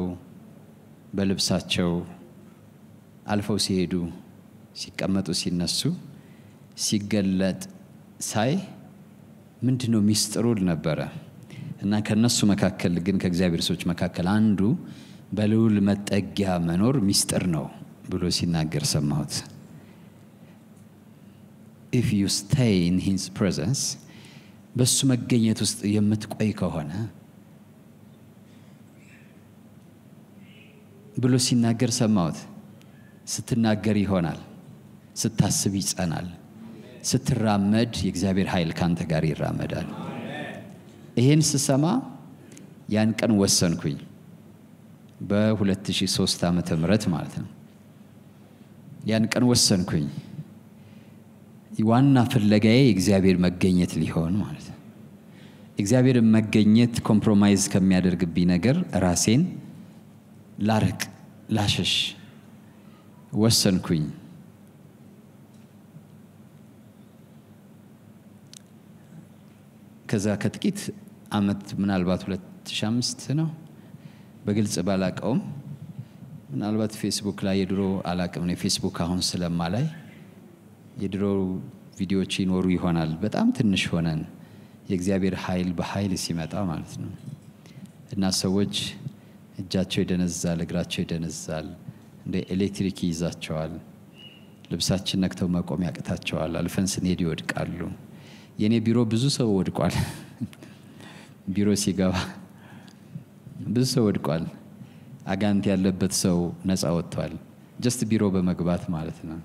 በልብሳቸው አልፈው ሲሄዱ፣ ሲቀመጡ፣ ሲነሱ ሲገለጥ ሳይ ምንድነው ሚስጥሩ ነበረ። እና ከነሱ መካከል ግን ከእግዚአብሔር ሰዎች መካከል አንዱ በልዑል መጠጊያ መኖር ሚስጥር ነው ብሎ ሲናገር ሰማሁት። if you stay in his presence, በሱ መገኘት ውስጥ የምትቆይ ከሆነ ብሎ ሲናገር ሰማሁት። ስትናገር ይሆናል፣ ስታስብ ይጸናል፣ ስትራመድ የእግዚአብሔር ኃይል ካንተ ጋር ይራመዳል። ይሄን ስሰማ ያን ቀን ወሰንኩኝ። በ2003 ዓመተ ምህረት ማለት ነው። ያን ቀን ወሰንኩኝ ዋና ፍለጋዬ የእግዚአብሔር መገኘት ሊሆን ማለት ነው። እግዚአብሔር መገኘት ኮምፕሮማይዝ ከሚያደርግብኝ ነገር ራሴን ላርቅ፣ ላሸሽ ወሰንኩኝ። ከዛ ከጥቂት አመት ምናልባት 2005 ነው በግልጽ ባላቀውም ምናልባት ፌስቡክ ላይ የድሮ አላቅም ነው ፌስቡክ አሁን ስለማላይ የድሮ ቪዲዮዎች ይኖሩ ይሆናል። በጣም ትንሽ ሆነን የእግዚአብሔር ኃይል በኃይል ሲመጣ ማለት ነው። እና ሰዎች እጃቸው ይደነዛል፣ እግራቸው ይደነዛል፣ እንደ ኤሌክትሪክ ይይዛቸዋል። ልብሳችን ነክተው መቆም ያቅታቸዋል። አልፈን ስንሄድ ይወድቃሉ። የኔ ቢሮ ብዙ ሰው ወድቋል። ቢሮ ሲገባ ብዙ ሰው ወድቋል። አጋንንት ያለበት ሰው ነፃ ወጥቷል። ጀስት ቢሮ በመግባት ማለት ነው።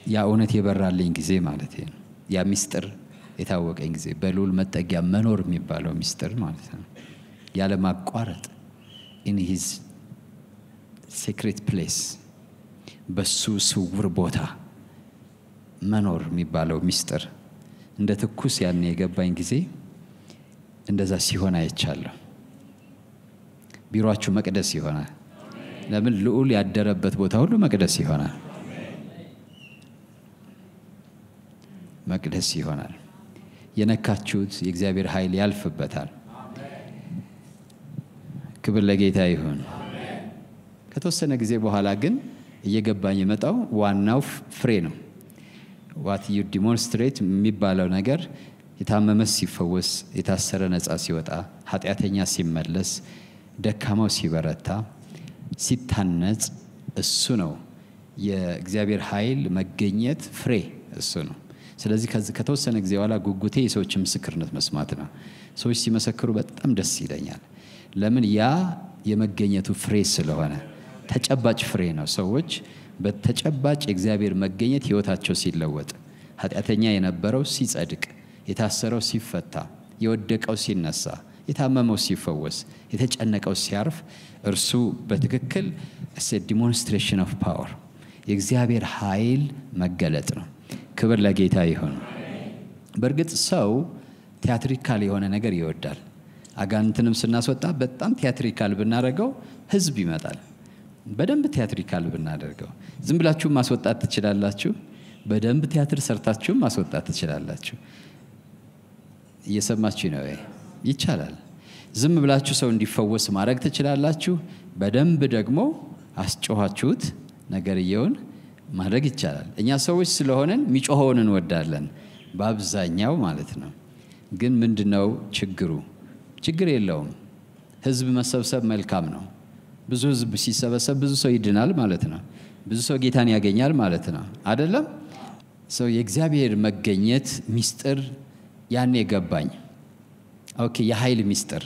ያ እውነት የበራልኝ ጊዜ ማለት ነው። ያ ሚስጥር የታወቀኝ ጊዜ በልዑል መጠጊያ መኖር የሚባለው ሚስጥር ማለት ነው። ያለ ማቋረጥ in his secret place በሱ ስውር ቦታ መኖር የሚባለው ሚስጥር እንደ ትኩስ ያን የገባኝ ጊዜ እንደዛ ሲሆን አይቻለሁ። ቢሮአችሁ መቅደስ ይሆናል። ለምን? ልዑል ያደረበት ቦታ ሁሉ መቅደስ ይሆናል። መቅደስ ይሆናል። የነካችሁት የእግዚአብሔር ኃይል ያልፍበታል። ክብር ለጌታ ይሁን። ከተወሰነ ጊዜ በኋላ ግን እየገባኝ የመጣው ዋናው ፍሬ ነው። what you demonstrate የሚባለው ነገር የታመመ ሲፈወስ፣ የታሰረ ነፃ ሲወጣ፣ ኃጢአተኛ ሲመለስ፣ ደካማው ሲበረታ፣ ሲታነጽ እሱ ነው የእግዚአብሔር ኃይል መገኘት ፍሬ እሱ ነው። ስለዚህ ከተወሰነ ጊዜ በኋላ ጉጉቴ የሰዎች ምስክርነት መስማት ነው። ሰዎች ሲመሰክሩ በጣም ደስ ይለኛል። ለምን? ያ የመገኘቱ ፍሬ ስለሆነ ተጨባጭ ፍሬ ነው። ሰዎች በተጨባጭ የእግዚአብሔር መገኘት ህይወታቸው ሲለወጥ፣ ኃጢአተኛ የነበረው ሲጸድቅ፣ የታሰረው ሲፈታ፣ የወደቀው ሲነሳ፣ የታመመው ሲፈወስ፣ የተጨነቀው ሲያርፍ እርሱ በትክክል ዲሞንስትሬሽን ኦፍ ፓወር የእግዚአብሔር ኃይል መገለጥ ነው። ክብር ለጌታ ይሁን። በእርግጥ ሰው ቲያትሪካል የሆነ ነገር ይወዳል። አጋንንትንም ስናስወጣ በጣም ቲያትሪካል ብናደርገው ህዝብ ይመጣል። በደንብ ቲያትሪካል ብናደርገው ዝም ብላችሁ ማስወጣት ትችላላችሁ። በደንብ ቲያትር ሰርታችሁ ማስወጣት ትችላላችሁ። እየሰማችሁ ነው? ይቻላል። ዝም ብላችሁ ሰው እንዲፈወስ ማድረግ ትችላላችሁ። በደንብ ደግሞ አስጮኻችሁት ነገርየውን ማድረግ ይቻላል። እኛ ሰዎች ስለሆነን ሚጮኸውን እንወዳለን በአብዛኛው ማለት ነው። ግን ምንድነው ችግሩ? ችግር የለውም። ህዝብ መሰብሰብ መልካም ነው። ብዙ ህዝብ ሲሰበሰብ ብዙ ሰው ይድናል ማለት ነው። ብዙ ሰው ጌታን ያገኛል ማለት ነው አይደለም? ሰው የእግዚአብሔር መገኘት ሚስጥር ያኔ ገባኝ። ኦኬ፣ የኃይል ሚስጥር፣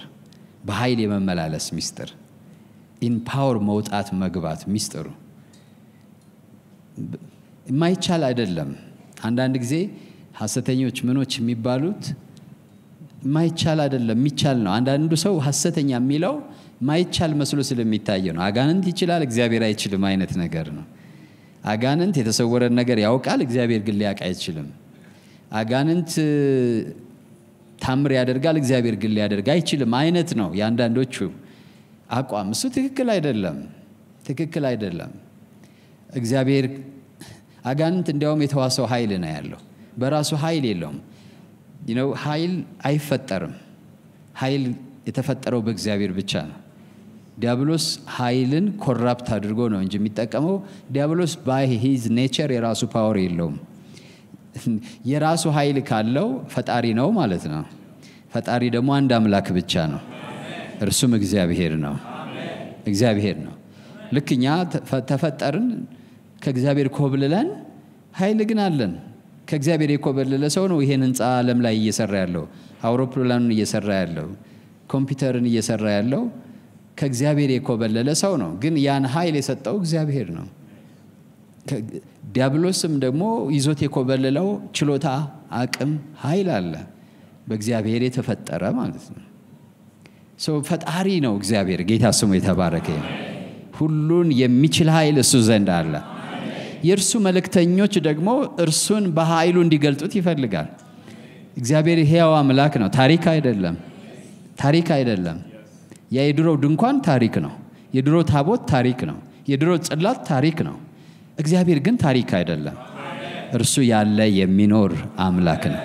በኃይል የመመላለስ ሚስጥር፣ ኢን ፓወር መውጣት መግባት ሚስጥሩ የማይቻል አይደለም። አንዳንድ ጊዜ ሐሰተኞች ምኖች የሚባሉት የማይቻል አይደለም፣ የሚቻል ነው። አንዳንዱ ሰው ሐሰተኛ የሚለው ማይቻል መስሎ ስለሚታየ ነው። አጋንንት ይችላል እግዚአብሔር አይችልም አይነት ነገር ነው። አጋንንት የተሰወረ ነገር ያውቃል፣ እግዚአብሔር ግን ሊያውቅ አይችልም። አጋንንት ታምር ያደርጋል፣ እግዚአብሔር ግን ሊያደርግ አይችልም አይነት ነው ያንዳንዶቹ አቋም። እሱ ትክክል አይደለም፣ ትክክል አይደለም። እግዚአብሔር አጋንንት እንዲያውም የተዋሰው ኃይል ነው ያለው፣ በራሱ ኃይል የለውም። ኃይል አይፈጠርም። ኃይል የተፈጠረው በእግዚአብሔር ብቻ ነው። ዲያብሎስ ኃይልን ኮራፕት አድርጎ ነው እንጂ የሚጠቀመው። ዲያብሎስ ባይ ሂዝ ኔቸር የራሱ ፓወር የለውም። የራሱ ኃይል ካለው ፈጣሪ ነው ማለት ነው። ፈጣሪ ደግሞ አንድ አምላክ ብቻ ነው፣ እርሱም እግዚአብሔር ነው። እግዚአብሔር ነው። ልክኛ ተፈጠርን ከእግዚአብሔር ኮብልለን ኃይል ግን አለን። ከእግዚአብሔር የኮበለለ ሰው ነው ይሄን ህንጻ ዓለም ላይ እየሰራ ያለው፣ አውሮፕላኑን እየሰራ ያለው፣ ኮምፒውተርን እየሰራ ያለው ከእግዚአብሔር የኮበለለ ሰው ነው። ግን ያን ኃይል የሰጠው እግዚአብሔር ነው። ዲያብሎስም ደግሞ ይዞት የኮበለለው ችሎታ፣ አቅም፣ ኃይል አለ በእግዚአብሔር የተፈጠረ ማለት ነው። ፈጣሪ ነው እግዚአብሔር። ጌታ ስሙ የተባረከ ይሁን። ሁሉን የሚችል ኃይል እሱ ዘንድ አለ። የእርሱ መልእክተኞች ደግሞ እርሱን በኃይሉ እንዲገልጡት ይፈልጋል። እግዚአብሔር ሕያው አምላክ ነው፣ ታሪክ አይደለም። ታሪክ አይደለም። የድሮው ድንኳን ታሪክ ነው። የድሮ ታቦት ታሪክ ነው። የድሮ ጽላት ታሪክ ነው። እግዚአብሔር ግን ታሪክ አይደለም። እርሱ ያለ የሚኖር አምላክ ነው።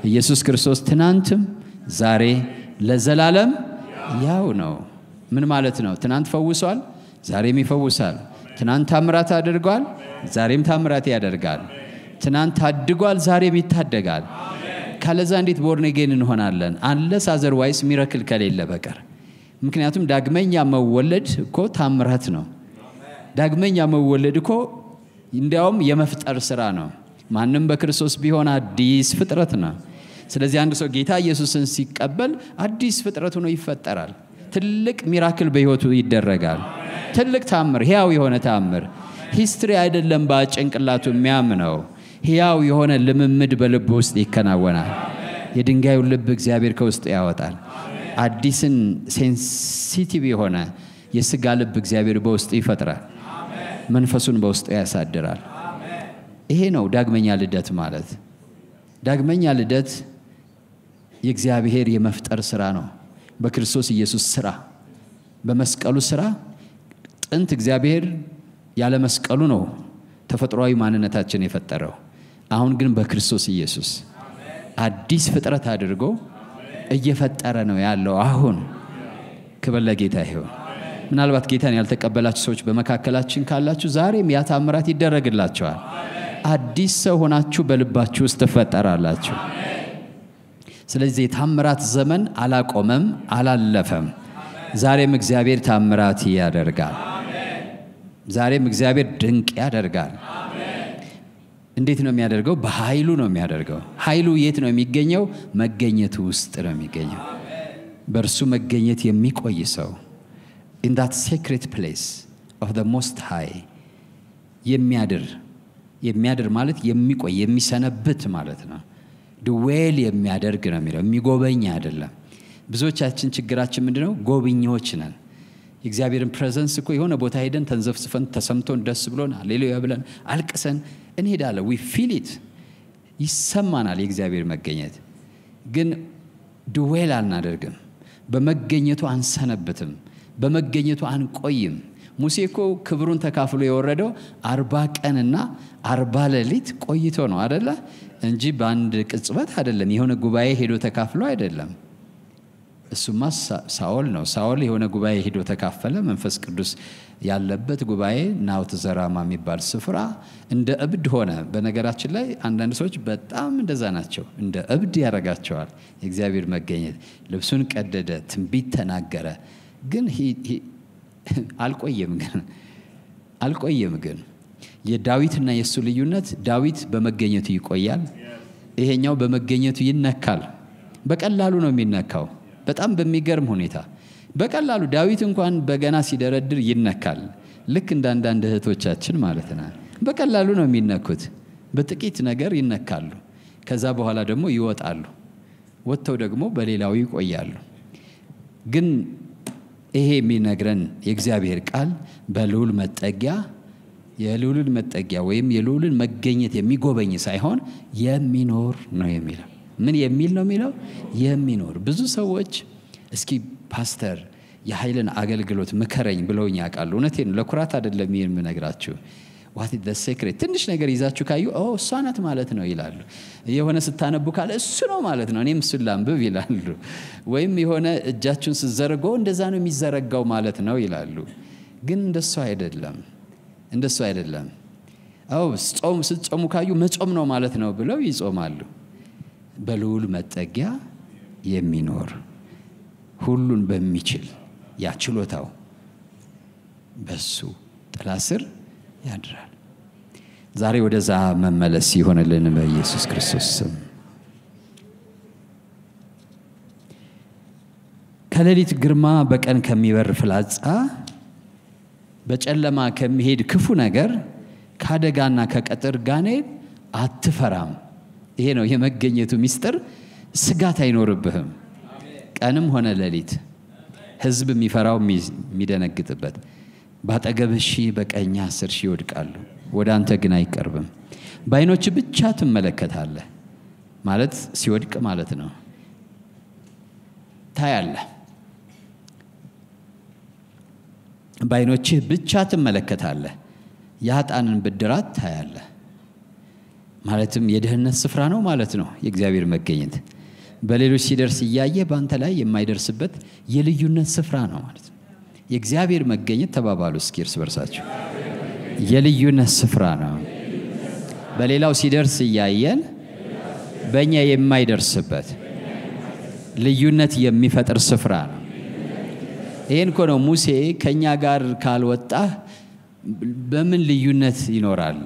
ኢየሱስ ክርስቶስ ትናንትም ዛሬ ለዘላለም ያው ነው። ምን ማለት ነው? ትናንት ፈውሷል፣ ዛሬም ይፈውሳል። ትናንት ታምራት አድርጓል፣ ዛሬም ታምራት ያደርጋል። ትናንት ታድጓል፣ ዛሬም ይታደጋል። ካለዛ እንዴት ቦርን አጌን እንሆናለን? አንለስ አዘርዋይስ ሚራክል ከሌለ በቀር። ምክንያቱም ዳግመኛ መወለድ እኮ ታምራት ነው። ዳግመኛ መወለድ እኮ እንዲያውም የመፍጠር ስራ ነው። ማንም በክርስቶስ ቢሆን አዲስ ፍጥረት ነው። ስለዚህ አንድ ሰው ጌታ ኢየሱስን ሲቀበል አዲስ ፍጥረት ሆኖ ይፈጠራል። ትልቅ ሚራክል በህይወቱ ይደረጋል። ትልቅ ታምር፣ ሕያው የሆነ ታምር። ሂስትሪ አይደለም በጭንቅላቱ የሚያምነው፣ ሕያው የሆነ ልምምድ በልብ ውስጥ ይከናወናል። የድንጋዩን ልብ እግዚአብሔር ከውስጡ ያወጣል። አዲስን ሴንሲቲቭ የሆነ የሥጋ ልብ እግዚአብሔር በውስጡ ይፈጥራል። መንፈሱን በውስጡ ያሳድራል። ይሄ ነው ዳግመኛ ልደት ማለት። ዳግመኛ ልደት የእግዚአብሔር የመፍጠር ስራ ነው። በክርስቶስ ኢየሱስ ስራ፣ በመስቀሉ ስራ። ጥንት እግዚአብሔር ያለ መስቀሉ ነው ተፈጥሯዊ ማንነታችን የፈጠረው። አሁን ግን በክርስቶስ ኢየሱስ አዲስ ፍጥረት አድርጎ እየፈጠረ ነው ያለው አሁን። ክብር ለጌታ ይሁን። ምናልባት ጌታን ያልተቀበላችሁ ሰዎች በመካከላችን ካላችሁ ዛሬም ያ ታምራት ይደረግላችኋል። አዲስ ሰው ሆናችሁ በልባችሁ ውስጥ ተፈጠራላችሁ። ስለዚህ የታምራት ዘመን አላቆመም፣ አላለፈም። ዛሬም እግዚአብሔር ታምራት ያደርጋል። ዛሬም እግዚአብሔር ድንቅ ያደርጋል። እንዴት ነው የሚያደርገው? በኃይሉ ነው የሚያደርገው። ኃይሉ የት ነው የሚገኘው? መገኘቱ ውስጥ ነው የሚገኘው። በእርሱ መገኘት የሚቆይ ሰው in that sacred place of the most high የሚያድር የሚያድር ማለት የሚቆይ የሚሰነብት ማለት ነው። ድዌል የሚያደርግ ነው የሚለው የሚጎበኝ አይደለም። ብዙዎቻችን ችግራችን ምንድነው? ጎብኚዎች ነን። የእግዚአብሔርን ፕሬዘንስ እኮ የሆነ ቦታ ሄደን ተንዘፍስፈን ተሰምቶን ደስ ብሎን ሃሌሉያ ብለን አልቅሰን እንሄዳለን። we feel it ይሰማናል የእግዚአብሔር መገኘት። ግን ድዌል አናደርግም። በመገኘቱ አንሰነብትም። በመገኘቱ አንቆይም። ሙሴ እኮ ክብሩን ተካፍሎ የወረደው 40 ቀንና 40 ሌሊት ቆይቶ ነው አይደለ? እንጂ በአንድ ቅጽበት አይደለም። የሆነ ጉባኤ ሄዶ ተካፍሎ አይደለም። እሱማ ሳኦል ነው። ሳኦል የሆነ ጉባኤ ሄዶ ተካፈለ። መንፈስ ቅዱስ ያለበት ጉባኤ ናውት ዘራማ የሚባል ስፍራ እንደ እብድ ሆነ። በነገራችን ላይ አንዳንድ ሰዎች በጣም እንደዛ ናቸው። እንደ እብድ ያረጋቸዋል የእግዚአብሔር መገኘት። ልብሱን ቀደደ፣ ትንቢት ተናገረ። ግን አልቆየም ግን የዳዊትና የሱ ልዩነት ዳዊት በመገኘቱ ይቆያል፣ ይሄኛው በመገኘቱ ይነካል። በቀላሉ ነው የሚነካው። በጣም በሚገርም ሁኔታ በቀላሉ ዳዊት እንኳን በገና ሲደረድር ይነካል። ልክ እንደ አንዳንድ እህቶቻችን ማለት ነው። በቀላሉ ነው የሚነኩት። በጥቂት ነገር ይነካሉ። ከዛ በኋላ ደግሞ ይወጣሉ። ወጥተው ደግሞ በሌላው ይቆያሉ። ግን ይሄ የሚነግረን የእግዚአብሔር ቃል በልዑል መጠጊያ የልዑልን መጠጊያ ወይም የልዑልን መገኘት የሚጎበኝ ሳይሆን የሚኖር ነው የሚለው። ምን የሚል ነው የሚለው? የሚኖር። ብዙ ሰዎች እስኪ ፓስተር የኃይልን አገልግሎት ምከረኝ ብለውኝ ያውቃሉ። እውነቴን ነው፣ ለኩራት አይደለም የምነግራችሁ። what is the secret? ትንሽ ነገር ይዛችሁ ካዩ እሷ ናት ማለት ነው ይላሉ። የሆነ ስታነቡ ካለ እሱ ነው ማለት ነው እኔም እሱን ላንብብ ይላሉ። ወይም የሆነ እጃችሁን ስትዘረጉ እንደዛ ነው የሚዘረጋው ማለት ነው ይላሉ። ግን እንደሱ አይደለም። ስትጾሙ ካዩ መጾም ነው ማለት ነው ብለው ይጾማሉ። በልዑል መጠጊያ የሚኖር ሁሉን በሚችል ያ ችሎታው በሱ ጥላ ስር ያድራል። ዛሬ ወደዛ መመለስ ይሆንልን በኢየሱስ ክርስቶስ ስም። ከሌሊት ግርማ በቀን ከሚበር ፍላጻ በጨለማ ከሚሄድ ክፉ ነገር ካደጋና ከቀጥር ጋኔን አትፈራም። ይሄ ነው የመገኘቱ ሚስጥር። ስጋት አይኖርብህም። ቀንም ሆነ ሌሊት ሕዝብ የሚፈራው የሚደነግጥበት ባጠገብህ 1000 በቀኝ 10,000 ይወድቃሉ፣ ወደ አንተ ግን አይቀርብም። በዓይኖች ብቻ ትመለከታለህ ማለት ሲወድቅ ማለት ነው። ታያለህ። በዓይኖች ብቻ ትመለከታለህ፣ የኃጥአንን ብድራት ታያለህ። ማለትም የደህንነት ስፍራ ነው ማለት ነው የእግዚአብሔር መገኘት። በሌሎች ሲደርስ እያየ በአንተ ላይ የማይደርስበት የልዩነት ስፍራ ነው ማለት ነው የእግዚአብሔር መገኘት። ተባባሉ እስኪ እርስ በርሳችሁ። የልዩነት ስፍራ ነው። በሌላው ሲደርስ እያየን በእኛ የማይደርስበት ልዩነት የሚፈጥር ስፍራ ነው። ይሄን እኮ ነው ሙሴ ከኛ ጋር ካልወጣህ በምን ልዩነት ይኖራል?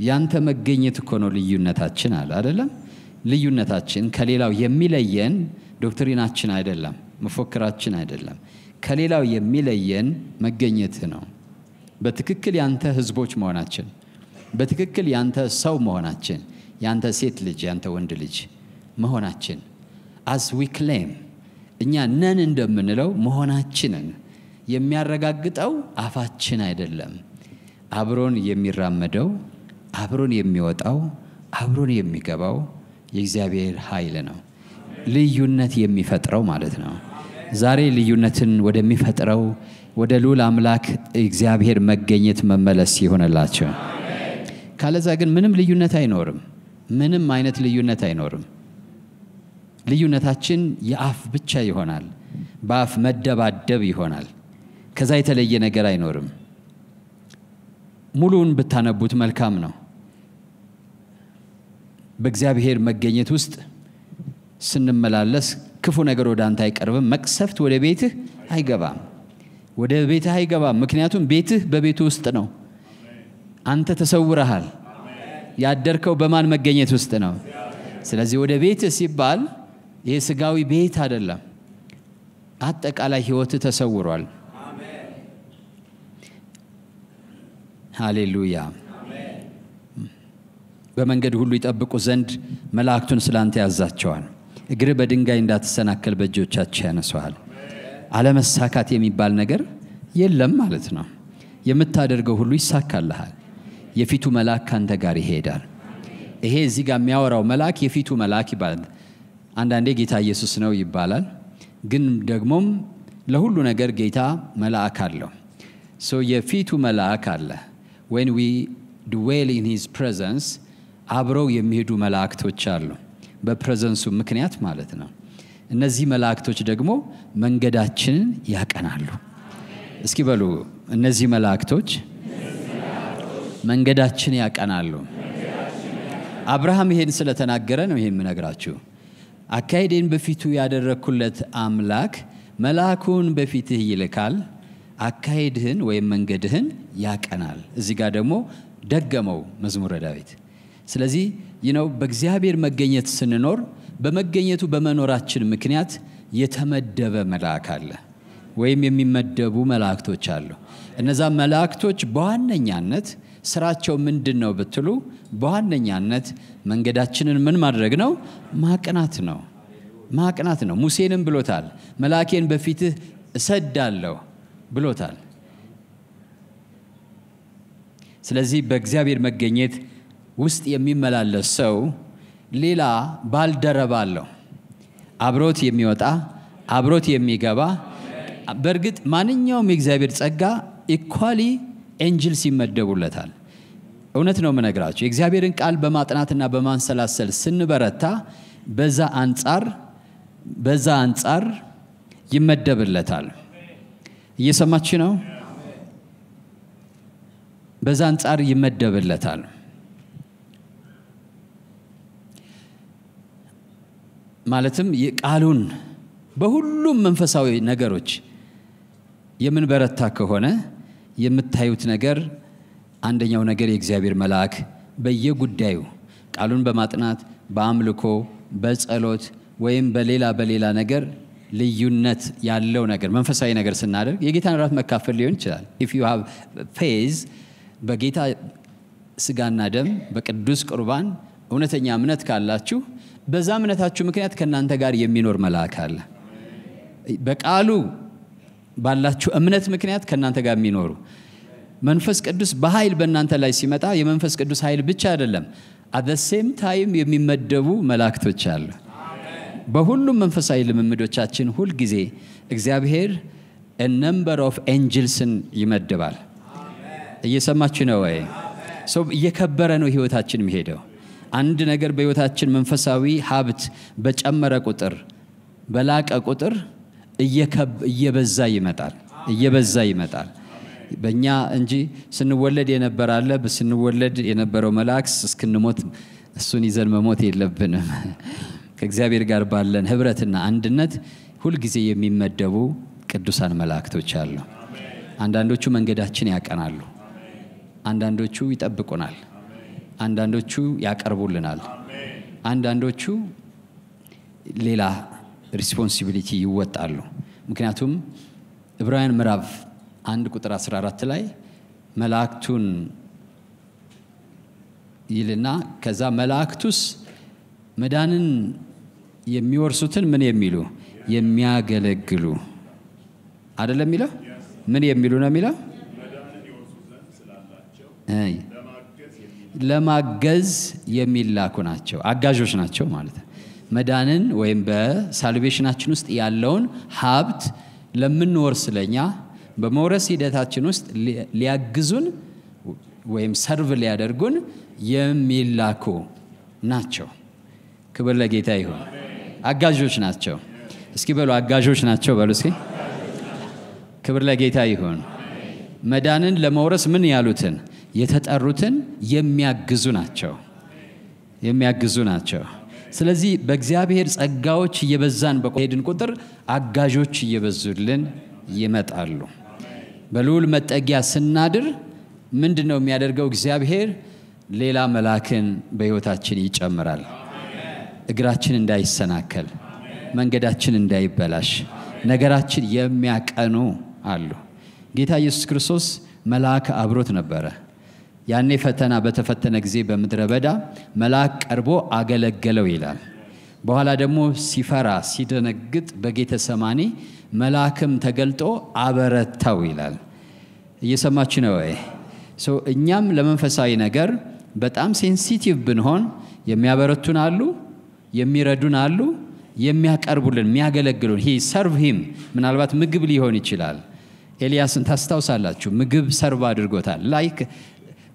ያንተ መገኘት እኮ ነው ልዩነታችን አለ አይደለም? ልዩነታችን ከሌላው የሚለየን ዶክትሪናችን አይደለም፣ መፎክራችን አይደለም። ከሌላው የሚለየን መገኘት ነው። በትክክል ያንተ ህዝቦች መሆናችን፣ በትክክል ያንተ ሰው መሆናችን፣ ያንተ ሴት ልጅ ያንተ ወንድ ልጅ መሆናችን as we claim እኛ ነን እንደምንለው መሆናችንን የሚያረጋግጠው አፋችን አይደለም። አብሮን የሚራመደው፣ አብሮን የሚወጣው፣ አብሮን የሚገባው የእግዚአብሔር ኃይል ነው። ልዩነት የሚፈጥረው ማለት ነው። ዛሬ ልዩነትን ወደሚፈጥረው ወደ ልዑል አምላክ እግዚአብሔር መገኘት መመለስ ይሆንላችሁ። ካለዛ ግን ምንም ልዩነት አይኖርም። ምንም አይነት ልዩነት አይኖርም። ልዩነታችን የአፍ ብቻ ይሆናል። በአፍ መደባደብ ይሆናል። ከዛ የተለየ ነገር አይኖርም። ሙሉውን ብታነቡት መልካም ነው። በእግዚአብሔር መገኘት ውስጥ ስንመላለስ ክፉ ነገር ወደ አንተ አይቀርብም። መቅሰፍት ወደ ቤትህ አይገባም። ወደ ቤትህ አይገባም። ምክንያቱም ቤትህ በቤቱ ውስጥ ነው። አንተ ተሰውረሃል። ያደርከው በማን መገኘት ውስጥ ነው? ስለዚህ ወደ ቤትህ ሲባል ይሄ ስጋዊ ቤት አይደለም። አጠቃላይ ህይወትህ ተሰውሯል። ሃሌሉያ። በመንገድ ሁሉ ይጠብቁ ዘንድ መላእክቱን ስላንተ ያዛቸዋል። እግር በድንጋይ እንዳትሰናከል በእጆቻቸው ያነሱሃል። አለመሳካት የሚባል ነገር የለም ማለት ነው። የምታደርገው ሁሉ ይሳካልሃል። የፊቱ መልአክ ካንተ ጋር ይሄዳል። ይሄ እዚህ ጋር የሚያወራው መልአክ የፊቱ መልአክ ይባላል። አንዳንዴ ጌታ ኢየሱስ ነው ይባላል። ግን ደግሞም ለሁሉ ነገር ጌታ መልአክ አለው። የፊቱ መልአክ አለ። when we dwell in his presence አብረው የሚሄዱ መላእክቶች አሉ። በፕሬዘንሱ ምክንያት ማለት ነው። እነዚህ መላእክቶች ደግሞ መንገዳችንን ያቀናሉ። እስኪ በሉ እነዚህ መላእክቶች መንገዳችንን ያቀናሉ። አብርሃም ይሄን ስለተናገረ ነው ይሄን ምነግራችሁ። አካሄዴን በፊቱ ያደረኩለት አምላክ መልአኩን በፊትህ ይልካል፣ አካሄድህን ወይም መንገድህን ያቀናል። እዚህ ጋር ደግሞ ደገመው መዝሙረ ዳዊት። ስለዚህ በእግዚአብሔር መገኘት ስንኖር በመገኘቱ በመኖራችን ምክንያት የተመደበ መልአክ አለ ወይም የሚመደቡ መላእክቶች አሉ። እነዛ መላእክቶች በዋነኛነት ስራቸው ምንድነው ብትሉ በዋነኛነት መንገዳችንን ምን ማድረግ ነው? ማቅናት ነው። ሙሴንም ብሎታል፣ መልአኬን በፊትህ እሰዳለሁ ብሎታል። ስለዚህ በእግዚአብሔር መገኘት ውስጥ የሚመላለስ ሰው ሌላ ባልደረባ አለው፣ አብሮት የሚወጣ አብሮት የሚገባ። በእርግጥ ማንኛውም የእግዚአብሔር ጸጋ ኢኳሊ ኤንጅልስ ይመደቡለታል። እውነት ነው የምነግራችሁ። የእግዚአብሔርን ቃል በማጥናትና በማንሰላሰል ስንበረታ በዛ አንጻር ይመደብለታል። እየሰማችሁ ነው? በዛ አንጻር ይመደብለታል። ማለትም የቃሉን በሁሉም መንፈሳዊ ነገሮች የምንበረታ ከሆነ የምታዩት ነገር አንደኛው ነገር የእግዚአብሔር መልአክ በየጉዳዩ ቃሉን በማጥናት በአምልኮ በጸሎት ወይም በሌላ ነገር ልዩነት ያለው ነገር መንፈሳዊ ነገር ስናደርግ የጌታን ራት መካፈል ሊሆን ይችላል። if you have faith በጌታ ስጋና ደም በቅዱስ ቁርባን እውነተኛ እምነት ካላችሁ በዛ እምነታችሁ ምክንያት ከናንተ ጋር የሚኖር መልአክ አለ። በቃሉ ባላችሁ እምነት ምክንያት ከናንተ ጋር የሚኖሩ መንፈስ ቅዱስ በኃይል በእናንተ ላይ ሲመጣ የመንፈስ ቅዱስ ኃይል ብቻ አይደለም፣ at the same time የሚመደቡ መላእክቶች አሉ። በሁሉም መንፈሳዊ ልምምዶቻችን ሁሉ ጊዜ እግዚአብሔር a number of angels ይመድባል። እየሰማችሁ ነው ወይ? እየከበረ ነው ህይወታችን የሚሄደው። አንድ ነገር በህይወታችን መንፈሳዊ ሀብት በጨመረ ቁጥር በላቀ ቁጥር እየበዛ ይመጣል። በእኛ እንጂ ስንወለድ የነበራለ በስንወለድ የነበረው መልአክ እስክንሞት እሱን ይዘን መሞት የለብንም። ከእግዚአብሔር ጋር ባለን ህብረትና አንድነት ሁሉ ጊዜ የሚመደቡ ቅዱሳን መላእክቶች አሉ። አንዳንዶቹ መንገዳችን ያቀናሉ፣ አንዳንዶቹ ይጠብቁናል፣ አንዳንዶቹ ያቀርቡልናል፣ አንዳንዶቹ ሌላ ሪስፖንሲቢሊቲ ይወጣሉ። ምክንያቱም ዕብራውያን ምዕራፍ 1 ቁጥር 14 ላይ መላእክቱን ይልና ከዛ መላእክቱስ መዳንን የሚወርሱትን ምን የሚሉ የሚያገለግሉ አይደለም የሚለው? ምን የሚሉ ነው የሚለው? ለማገዝ የሚላኩ ናቸው፣ አጋዦች ናቸው ማለት ነው። መዳንን ወይም በሳልቬሽናችን ውስጥ ያለውን ሀብት ለምንወርስ ለኛ በመውረስ ሂደታችን ውስጥ ሊያግዙን ወይም ሰርቭ ሊያደርጉን የሚላኩ ናቸው። ክብር ለጌታ ይሁን። አጋዦች ናቸው። እስኪ በሉ አጋዦች ናቸው በሉ እስኪ። ክብር ለጌታ ይሁን። መዳንን ለመውረስ ምን ያሉትን የተጠሩትን የሚያግዙ ናቸው። ስለዚህ በእግዚአብሔር ጸጋዎች እየበዛን በሄድን ቁጥር አጋዦች እየበዙልን ይመጣሉ። በልዑል መጠጊያ ስናድር ምንድነው የሚያደርገው? እግዚአብሔር ሌላ መልአክን በሕይወታችን ይጨምራል። እግራችን እንዳይሰናከል፣ መንገዳችን እንዳይበላሽ ነገራችን የሚያቀኑ አሉ። ጌታ ኢየሱስ ክርስቶስ መልአክ አብሮት ነበረ። ያኔ ፈተና በተፈተነ ጊዜ በምድረ በዳ መልአክ ቀርቦ አገለገለው ይላል። በኋላ ደግሞ ሲፈራ ሲደነግጥ በጌተሰማኒ መልአክም ተገልጦ አበረታው ይላል። እየሰማችሁ ነው ወይ? እኛም ለመንፈሳዊ ነገር በጣም ሴንሲቲቭ ብንሆን የሚያበረቱን አሉ፣ የሚረዱን አሉ፣ የሚያቀርቡልን የሚያገለግሉን ሂ ሰርቭ ሂም ምናልባት ምግብ ሊሆን ይችላል። ኤልያስን ታስታውሳላችሁ፣ ምግብ ሰርቭ አድርጎታል። ላይክ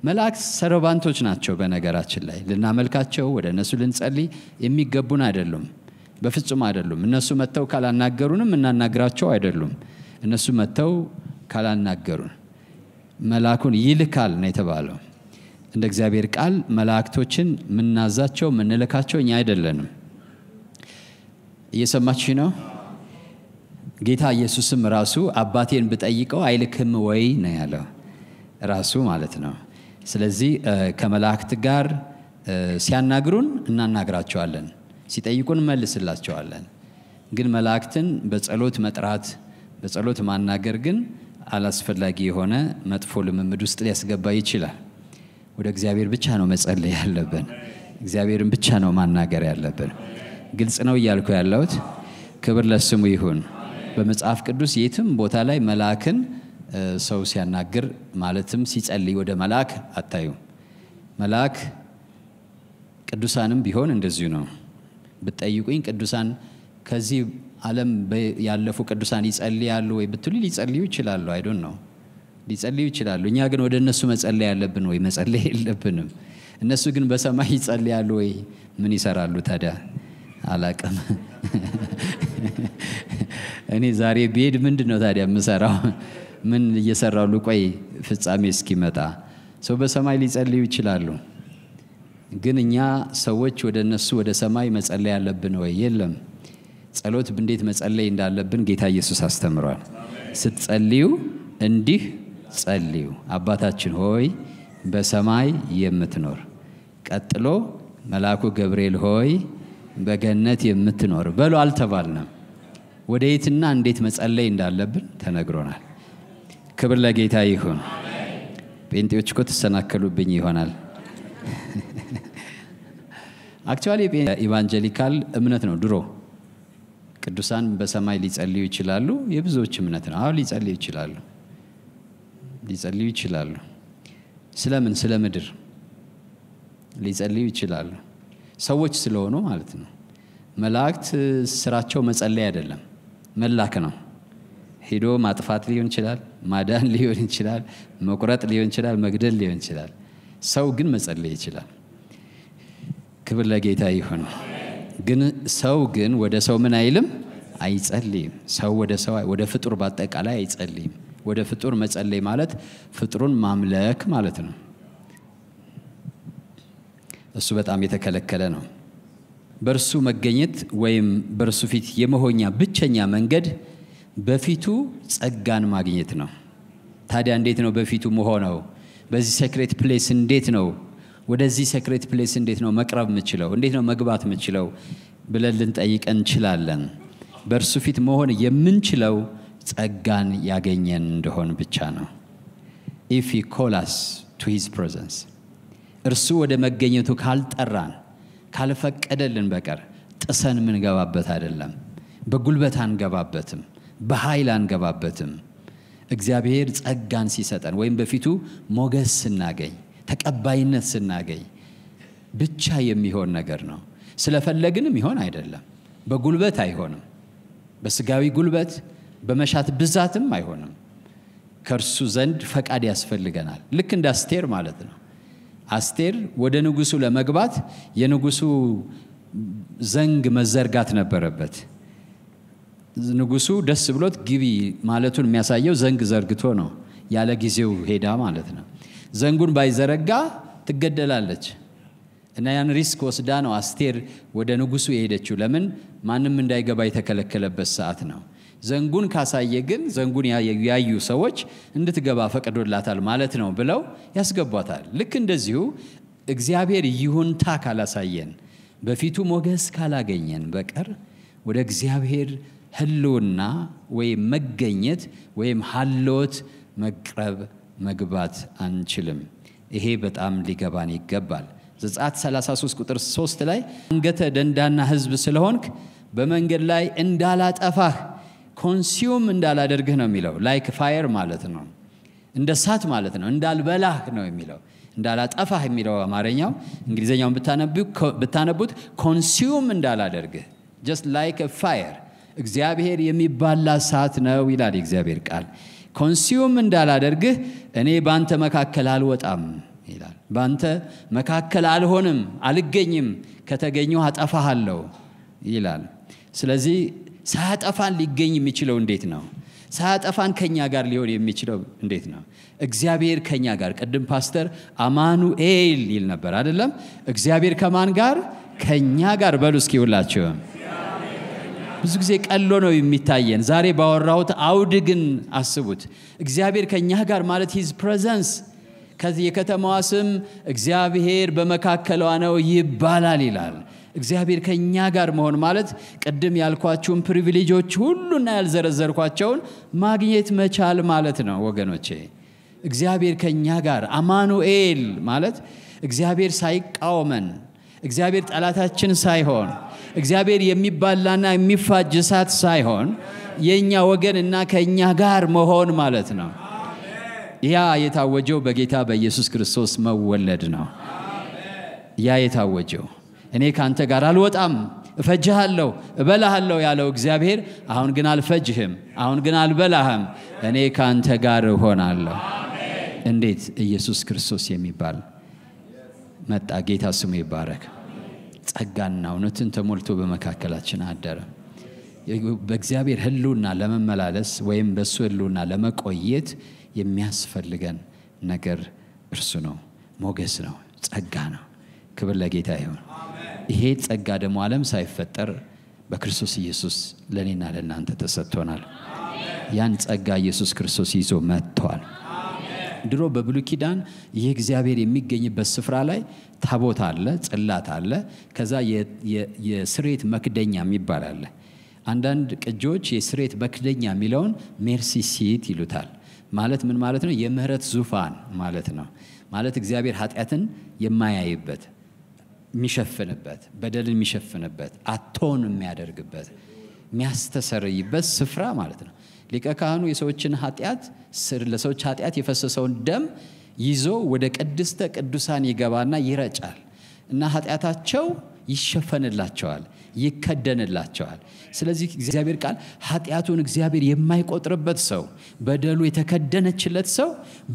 መላእክት ሰርቫንቶች ናቸው። በነገራችን ላይ ልናመልካቸው ወደ እነሱ ልንጸልይ የሚገቡን አይደሉም፣ በፍጹም አይደሉም። እነሱ መተው ካላናገሩንም እናናግራቸው አይደሉም። እነሱ መተው ካላናገሩን መልአኩን ይልካል ነው የተባለው። እንደ እግዚአብሔር ቃል መላእክቶችን ምናዛቸው ምንልካቸው እኛ አይደለንም። እየሰማችሁ ነው? ጌታ ኢየሱስም ራሱ አባቴን ብጠይቀው አይልክም ወይ ነው ያለው ራሱ ማለት ነው። ስለዚህ ከመላእክት ጋር ሲያናግሩን እናናግራቸዋለን፣ ሲጠይቁን መልስላቸዋለን። ግን መላእክትን በጸሎት መጥራት በጸሎት ማናገር ግን አላስፈላጊ የሆነ መጥፎ ልምምድ ውስጥ ሊያስገባ ይችላል። ወደ እግዚአብሔር ብቻ ነው መጸለይ ያለብን፣ እግዚአብሔርን ብቻ ነው ማናገር ያለብን። ግልጽ ነው እያልኩ ያለሁት። ክብር ለስሙ ይሁን። በመጽሐፍ ቅዱስ የትም ቦታ ላይ መልአክን ሰው ሲያናግር ማለትም ሲጸልይ ወደ መልአክ አታዩ። መልአክ ቅዱሳንም ቢሆን እንደዚሁ ነው። ብትጠይቁኝ ቅዱሳን ከዚህ ዓለም ያለፉ ቅዱሳን ይጸልያሉ ወይ ብትሉ ሊጸልዩ ይችላሉ። አይ ዶንት ኖ ሊጸልዩ ይችላሉ። እኛ ግን ወደ እነሱ መጸለይ ያለብን ወይ መጸለይ የለብንም? እነሱ ግን በሰማይ ይጸልያሉ ወይ ምን ይሰራሉ ታዲያ? አላቀም። እኔ ዛሬ ብሄድ ምንድነው ታዲያ የምሰራው? ምን እየሰራሉ? ቆይ ፍጻሜ እስኪመጣ ሰው በሰማይ ሊጸልዩ ይችላሉ። ግን እኛ ሰዎች ወደ እነሱ ወደ ሰማይ መጸለይ ያለብን ወይ? የለም። ጸሎት እንዴት መጸለይ እንዳለብን ጌታ ኢየሱስ አስተምሯል። ስትጸልዩ እንዲህ ጸልዩ፣ አባታችን ሆይ በሰማይ የምትኖር። ቀጥሎ መልአኩ ገብርኤል ሆይ በገነት የምትኖር በሉ አልተባልንም። ወደ የትና እንዴት መጸለይ እንዳለብን ተነግሮናል። ክብር ለጌታ ይሁን። ጴንጤዎች እኮ ተሰናከሉብኝ ይሆናል። አክቹአሊ ኢቫንጀሊካል እምነት ነው። ድሮ ቅዱሳን በሰማይ ሊጸልዩ ይችላሉ፣ የብዙዎች እምነት ነው። አሁን ሊጸልዩ ይችላሉ። ስለምን? ስለ ምድር ሊጸልዩ ይችላሉ፣ ሰዎች ስለሆኑ ማለት ነው። መላእክት ስራቸው መጸለይ አይደለም፣ መላክ ነው። ሄዶ ማጥፋት ሊሆን ይችላል፣ ማዳን ሊሆን ይችላል፣ መቁረጥ ሊሆን ይችላል፣ መግደል ሊሆን ይችላል። ሰው ግን መጸለይ ይችላል። ክብር ለጌታ ይሁን። ግን ሰው ግን ወደ ሰው ምን አይልም? አይጸልይም። ሰው ወደ ፍጡር በአጠቃላይ አይጸልይም። ወደ ፍጡር መጸለይ ማለት ፍጡሩን ማምለክ ማለት ነው። እሱ በጣም የተከለከለ ነው። በእርሱ መገኘት ወይም በእርሱ ፊት የመሆኛ ብቸኛ መንገድ በፊቱ ጸጋን ማግኘት ነው። ታዲያ እንዴት ነው በፊቱ መሆነው? በዚህ ሴክሬት ፕሌስ እንዴት ነው? ወደዚህ ሴክሬት ፕሌስ እንዴት ነው መቅረብ የምችለው? እንዴት ነው መግባት የምችለው ብለን ልንጠይቅ እንችላለን። በእርሱ ፊት መሆን የምንችለው ጸጋን ያገኘን እንደሆን ብቻ ነው። if he call us to his presence እርሱ ወደ መገኘቱ ካልጠራን ካልፈቀደልን በቀር ጥሰን ምን ገባበት አይደለም። በጉልበት አንገባበትም፣ በኃይል አንገባበትም። እግዚአብሔር ጸጋን ሲሰጠን ወይም በፊቱ ሞገስ ስናገኝ ተቀባይነት ስናገኝ ብቻ የሚሆን ነገር ነው። ስለፈለግንም ይሆን አይደለም። በጉልበት አይሆንም፣ በስጋዊ ጉልበት በመሻት ብዛትም አይሆንም። ከእርሱ ዘንድ ፈቃድ ያስፈልገናል። ልክ እንደ አስቴር ማለት ነው። አስቴር ወደ ንጉሱ ለመግባት የንጉሱ ዘንግ መዘርጋት ነበረበት። ንጉሱ ደስ ብሎት ግቢ ማለቱን የሚያሳየው ዘንግ ዘርግቶ ነው። ያለ ጊዜው ሄዳ ማለት ነው። ዘንጉን ባይዘረጋ ትገደላለች። እና ያን ሪስክ ወስዳ ነው አስቴር ወደ ንጉሱ የሄደችው። ለምን? ማንም እንዳይገባ የተከለከለበት ሰዓት ነው። ዘንጉን ካሳየ ግን ዘንጉን ያዩ ሰዎች እንድትገባ ፈቅዶላታል ማለት ነው ብለው ያስገቧታል። ልክ እንደዚሁ እግዚአብሔር ይሁንታ ካላሳየን በፊቱ ሞገስ ካላገኘን በቀር ወደ እግዚአብሔር ህልውና ወይም መገኘት ወይም ሀልዎት መቅረብ መግባት አንችልም። ይሄ በጣም ሊገባን ይገባል። ዘጸአት 33 ቁጥር 3 ላይ አንገተ ደንዳና ሕዝብ ስለሆንክ በመንገድ ላይ እንዳላጠፋህ ኮንሱም እንዳላደርግህ ነው የሚለው። ላይክ ፋየር ማለት ነው፣ እንደ እሳት ማለት ነው። እንዳልበላህ ነው የሚለው። እንዳላጠፋህ የሚለው አማርኛው። እንግሊዘኛውን ብታነቡት ኮንሱም እንዳላደርግህ just like a fire እግዚአብሔር የሚባላ እሳት ነው ይላል እግዚአብሔር ቃል። ኮንሱም እንዳላደርግህ እኔ ባንተ መካከል አልወጣም ይላል። ባንተ መካከል አልሆንም፣ አልገኝም፣ ከተገኘው አጠፋሃለሁ ይላል። ስለዚህ ሳያጠፋን ሊገኝ የሚችለው እንዴት ነው? ሳያጠፋን ከኛ ጋር ሊሆን የሚችለው እንዴት ነው? እግዚአብሔር ከኛ ጋር። ቅድም ፓስተር አማኑኤል ይል ነበር አይደለም? እግዚአብሔር ከማን ጋር? ከኛ ጋር። በሉ እስኪ ሁላችሁ። ብዙ ጊዜ ቀሎ ነው የሚታየን። ዛሬ ባወራሁት አውድ ግን አስቡት። እግዚአብሔር ከኛ ጋር ማለት his presence። ከዚህ የከተማዋ ስም እግዚአብሔር በመካከሏ ነው ይባላል ይላል። እግዚአብሔር ከኛ ጋር መሆን ማለት ቅድም ያልኳችሁን ፕሪቪሌጆች ሁሉና ያልዘረዘርኳቸውን ማግኘት መቻል ማለት ነው ወገኖቼ። እግዚአብሔር ከኛ ጋር አማኑኤል ማለት እግዚአብሔር ሳይቃወመን፣ እግዚአብሔር ጠላታችን ሳይሆን፣ እግዚአብሔር የሚባላና የሚፋጅ እሳት ሳይሆን የኛ ወገንና ከኛ ጋር መሆን ማለት ነው። ያ የታወጀው በጌታ በኢየሱስ ክርስቶስ መወለድ ነው። ያ የታወጀው እኔ ካንተ ጋር አልወጣም፣ እፈጅሃለሁ፣ እበላሃለሁ ያለው እግዚአብሔር አሁን ግን አልፈጅህም፣ አሁን ግን አልበላህም፣ እኔ ካንተ ጋር እሆናለሁ። እንዴት? ኢየሱስ ክርስቶስ የሚባል መጣ። ጌታ ስሙ ይባረክ። ጸጋና እውነትን ተሞልቶ በመካከላችን አደረ። በእግዚአብሔር ሕልውና ለመመላለስ ወይም በሱ ሕልውና ለመቆየት የሚያስፈልገን ነገር እርሱ ነው፣ ሞገስ ነው፣ ጸጋ ነው። ክብር ለጌታ ይሁን። ይሄ ጸጋ ደግሞ ዓለም ሳይፈጠር በክርስቶስ ኢየሱስ ለኔና ለናንተ ተሰጥቶናል። ያን ጸጋ ኢየሱስ ክርስቶስ ይዞ መጥቷል። ድሮ በብሉይ ኪዳን ይህ እግዚአብሔር የሚገኝበት ስፍራ ላይ ታቦት አለ፣ ጽላት አለ፣ ከዛ የስሬት መክደኛ የሚባል አለ። አንዳንድ ቅጆች የስሬት መክደኛ የሚለውን ሜርሲ ሲት ይሉታል። ማለት ምን ማለት ነው? የምህረት ዙፋን ማለት ነው። ማለት እግዚአብሔር ኃጢአትን የማያይበት፣ የሚሸፍንበት፣ በደልን የሚሸፍንበት፣ አቶን የሚያደርግበት፣ የሚያስተሰርይበት ስፍራ ማለት ነው። ሊቀ ካህኑ የሰዎችን ኃጢአት ለሰዎች ኃጢአት የፈሰሰውን ደም ይዞ ወደ ቅድስተ ቅዱሳን ይገባና ይረጫል እና ኃጢአታቸው ይሸፈንላቸዋል፣ ይከደንላቸዋል። ስለዚህ እግዚአብሔር ቃል ኃጢአቱን እግዚአብሔር የማይቆጥርበት ሰው፣ በደሉ የተከደነችለት ሰው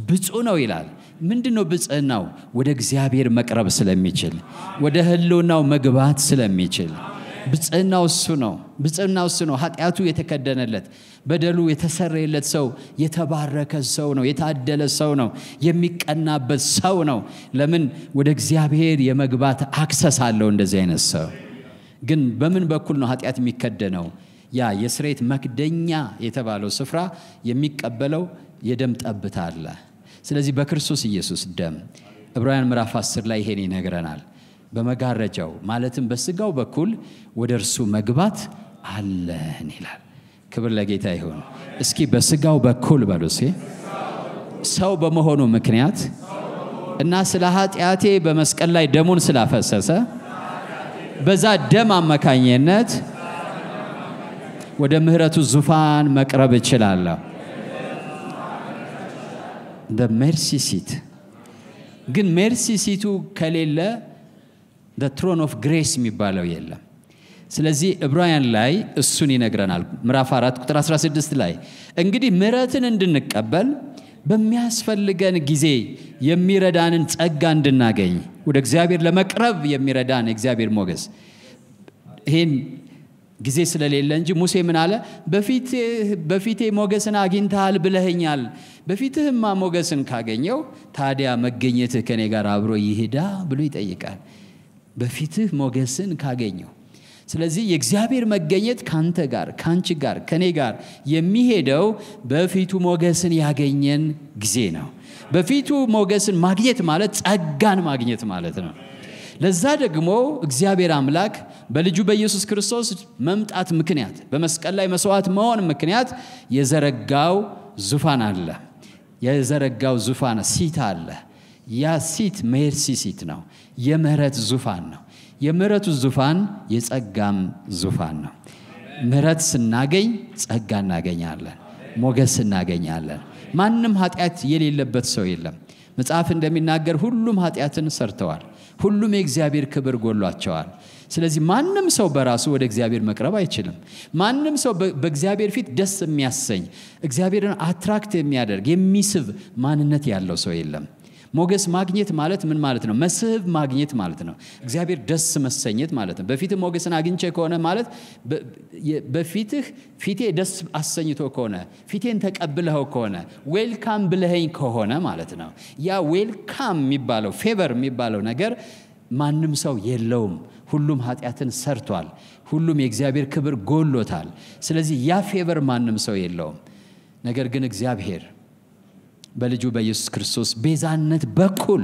ብፁዕ ነው ይላል። ምንድነው ብፅዕናው? ወደ እግዚአብሔር መቅረብ ስለሚችል፣ ወደ ሕልውናው መግባት ስለሚችል ብፅዕናው እሱ ነው። ብፅዕናው እሱ ነው። ኃጢአቱ የተከደነለት፣ በደሉ የተሰረየለት ሰው የተባረከ ሰው ነው፣ የታደለ ሰው ነው፣ የሚቀናበት ሰው ነው። ለምን? ወደ እግዚአብሔር የመግባት አክሰስ አለው እንደዚህ አይነት ሰው። ግን በምን በኩል ነው ኃጢአት የሚከደነው? ያ የስሬት መክደኛ የተባለው ስፍራ የሚቀበለው የደም ጠብታ አለ። ስለዚህ በክርስቶስ ኢየሱስ ደም ዕብራውያን ምዕራፍ 10 ላይ ይሄን ይነግረናል። በመጋረጃው ማለትም በስጋው በኩል ወደ እርሱ መግባት አለን ይላል። ክብር ለጌታ ይሁን። እስኪ በስጋው በኩል በሉ። ሰው በመሆኑ ምክንያት እና ስለ ኃጢአቴ በመስቀል ላይ ደሙን ስላፈሰሰ በዛ ደም አማካኝነት ወደ ምህረቱ ዙፋን መቅረብ እችላለሁ። the mercy seat ግን mercy seat ከሌለ the throne of grace የሚባለው የለም። ስለዚህ ዕብራውያን ላይ እሱን ይነግረናል። ምዕራፍ 4 ቁጥር 16 ላይ እንግዲህ ምህረትን እንድንቀበል በሚያስፈልገን ጊዜ የሚረዳንን ጸጋ እንድናገኝ ወደ እግዚአብሔር ለመቅረብ የሚረዳን እግዚአብሔር ሞገስ ይሄን ጊዜ ስለሌለ እንጂ ሙሴ ምን አለ? በፊቴ ሞገስን አግኝተሃል ብለኸኛል። በፊትህማ ሞገስን ካገኘው ታዲያ መገኘትህ ከኔ ጋር አብሮ ይሄዳ ብሎ ይጠይቃል። በፊትህ ሞገስን ካገኘው። ስለዚህ የእግዚአብሔር መገኘት ካንተ ጋር፣ ካንቺ ጋር፣ ከኔ ጋር የሚሄደው በፊቱ ሞገስን ያገኘን ጊዜ ነው። በፊቱ ሞገስን ማግኘት ማለት ጸጋን ማግኘት ማለት ነው። ለዛ ደግሞ እግዚአብሔር አምላክ በልጁ በኢየሱስ ክርስቶስ መምጣት ምክንያት፣ በመስቀል ላይ መስዋዕት መሆን ምክንያት የዘረጋው ዙፋን አለ። የዘረጋው ዙፋን ሲት አለ። ያ ሲት ሜርሲ ሲት ነው የምህረት ዙፋን ነው የምህረቱ ዙፋን የጸጋም ዙፋን ነው ምህረት ስናገኝ ጸጋ እናገኛለን ሞገስ እናገኛለን ማንንም ኃጢአት የሌለበት ሰው የለም መጽሐፍ እንደሚናገር ሁሉም ኃጢአትን ሰርተዋል ሁሉም የእግዚአብሔር ክብር ጎሏቸዋል ስለዚህ ማንንም ሰው በራሱ ወደ እግዚአብሔር መቅረብ አይችልም ማንንም ሰው በእግዚአብሔር ፊት ደስ የሚያሰኝ እግዚአብሔርን አትራክት የሚያደርግ የሚስብ ማንነት ያለው ሰው የለም ሞገስ ማግኘት ማለት ምን ማለት ነው መስህብ ማግኘት ማለት ነው እግዚአብሔር ደስ መሰኘት ማለት ነው በፊት ሞገስን አግኝቼ ከሆነ ማለት በፊትህ ፊቴ ደስ አሰኝቶ ከሆነ ፊቴን ተቀብለኸው ከሆነ ዌልካም ብለኸኝ ከሆነ ማለት ነው ያ ዌልካም የሚባለው ፌቨር የሚባለው ነገር ማንንም ሰው የለውም ሁሉም ኃጢአትን ሰርቷል ሁሉም የእግዚአብሔር ክብር ጎሎታል ስለዚህ ያ ፌቨር ማንንም ሰው የለውም ነገር ግን እግዚአብሔር በልጁ በኢየሱስ ክርስቶስ ቤዛነት በኩል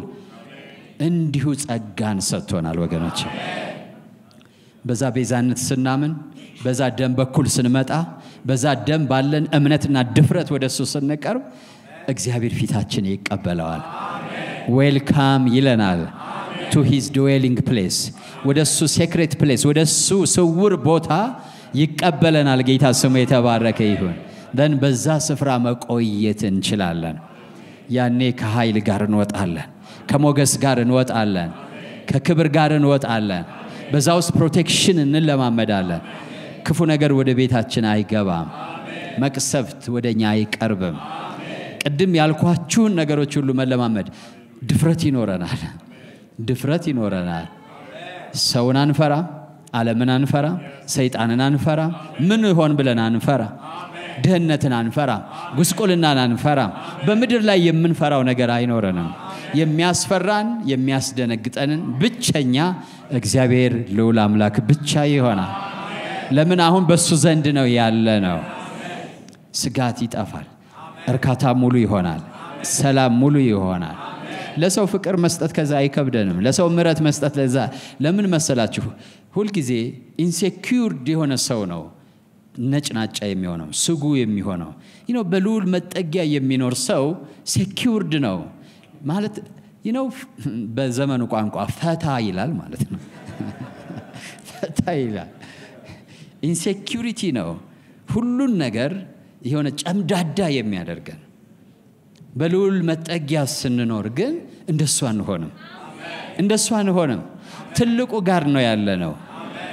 እንዲሁ ጸጋን ሰጥቶናል ወገኖች በዛ ቤዛነት ስናምን በዛ ደም በኩል ስንመጣ በዛ ደም ባለን እምነትና ድፍረት ወደሱ ስንቀርብ እግዚአብሔር ፊታችን ይቀበላል ዌልካም ይለናል to his dwelling place ወደሱ ሴክሬት ፕሌስ ወደሱ ስውር ቦታ ይቀበለናል ጌታ ስሙ የተባረከ ይሁን ደን በዛ ስፍራ መቆየት እንችላለን ያኔ ከኃይል ጋር እንወጣለን ከሞገስ ጋር እንወጣለን ከክብር ጋር እንወጣለን በዛውስ ፕሮቴክሽን እንለማመዳለን ክፉ ነገር ወደ ቤታችን አይገባም መቅሰፍት ወደኛ አይቀርብም ቅድም ያልኳችሁን ነገሮች ሁሉ መለማመድ ድፍረት ይኖረናል ሰውን አንፈራ ዓለምን አንፈራ ሰይጣንን አንፈራ ምን ይሆን ብለን አንፈራ ድህነትን አንፈራ ጉስቁልናን አንፈራ በመድር ላይ የምንፈራው ነገር አይኖርንም የሚያስፈራን የሚያስደነግጠንን ብቸኛ እግዚአብሔር ልዑል አምላክ ብቻ ይሆናል ለምን አሁን በሱ ዘንድ ነው ያለነው ስጋት ይጠፋል እርካታ ሙሉ ይሆናል ሰላም ሙሉ ይሆናል ለሰው ፍቅር መስጠት ከዛ አይከብደንም ለሰው ምሕረት መስጠት ለዛ ለምን መሰላችሁ ሁሉ ጊዜ ኢንሴኩርድ የሆነ ሰው ነው ነጭናጫ የሚሆነው ስጉ የሚሆነው በልዑል መጠጊያ የሚኖር ሰው ሴኩርድ ነው ማለት በዘመኑ ቋንቋ ፈታ ይላል ማለት ነው ፈታ ይላል ኢንሴኩሪቲ ነው ሁሉን ነገር የሆነ ጨምዳዳ የሚያደርገን በልዑል መጠጊያ ስንኖር ግን እንደሱ አንሆንም ትልቁ ጋር ነው ያለነው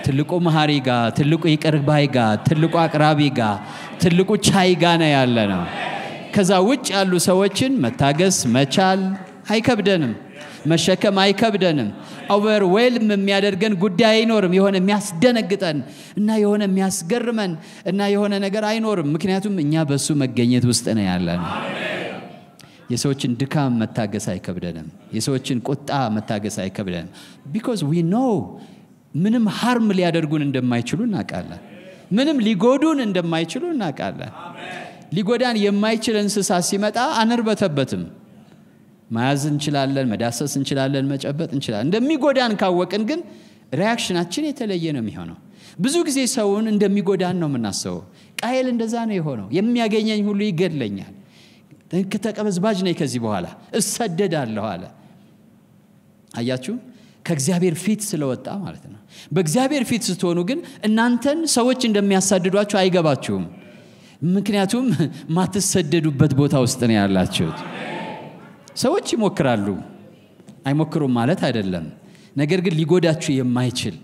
ትልቁ መሐሪ ጋር ትልቁ ይቅርባይ ጋር ትልቁ አቅራቢ ጋር ትልቁ ቻይ ጋር ነው ያለነው ከዛ ውጭ ያሉ ሰዎችን መታገስ መቻል አይከብደንም መሸከም አይከብደንም ኦቨርዌልም የሚያደርገን ጉዳይ አይኖርም የሆነ የሚያስደነግጠን እና የሆነ የሚያስገርመን እና የሆነ ነገር አይኖርም ምክንያቱም እኛ በሱ መገኘት ውስጥ ነው ያለነው የሰዎችን ድካም መታገስ አይከብደንም የሰዎችን ቁጣ መታገስ አይከብደንም because we know ምንም harm ሊያደርጉን እንደማይችሉ እናውቃለን ምንም ሊጎዱን እንደማይችሉ እናውቃለን ሊጎዳን የማይችል እንስሳ ሲመጣ አንርበተበትም ማያዝ እንችላለን መዳሰስ እንችላለን መጨበጥ እንችላለን እንደሚጎዳን ካወቅን ግን ሪአክሽናችን የተለየ ነው የሚሆነው ብዙ ጊዜ ሰውን እንደሚጎዳን ነው የምናስበው ቃየል እንደዛ ነው የሆነው የሚያገኘኝ ሁሉ ይገድለኛል ተቀበዝባጅ ነኝ ከዚህ በኋላ እሰደዳለሁ አለ አያችሁ ከእግዚአብሔር ፊት ስለወጣ ማለት ነው በእግዚአብሔር ፊት ስትሆኑ ግን እናንተን ሰዎች እንደሚያሳድዷችሁ አይገባችሁም ምክንያቱም ማትሰደዱበት ቦታ ውስጥ ነው ያላችሁት ሰዎች ይሞክራሉ አይሞክሩም ማለት አይደለም ነገር ግን ሊጎዳችሁ የማይችል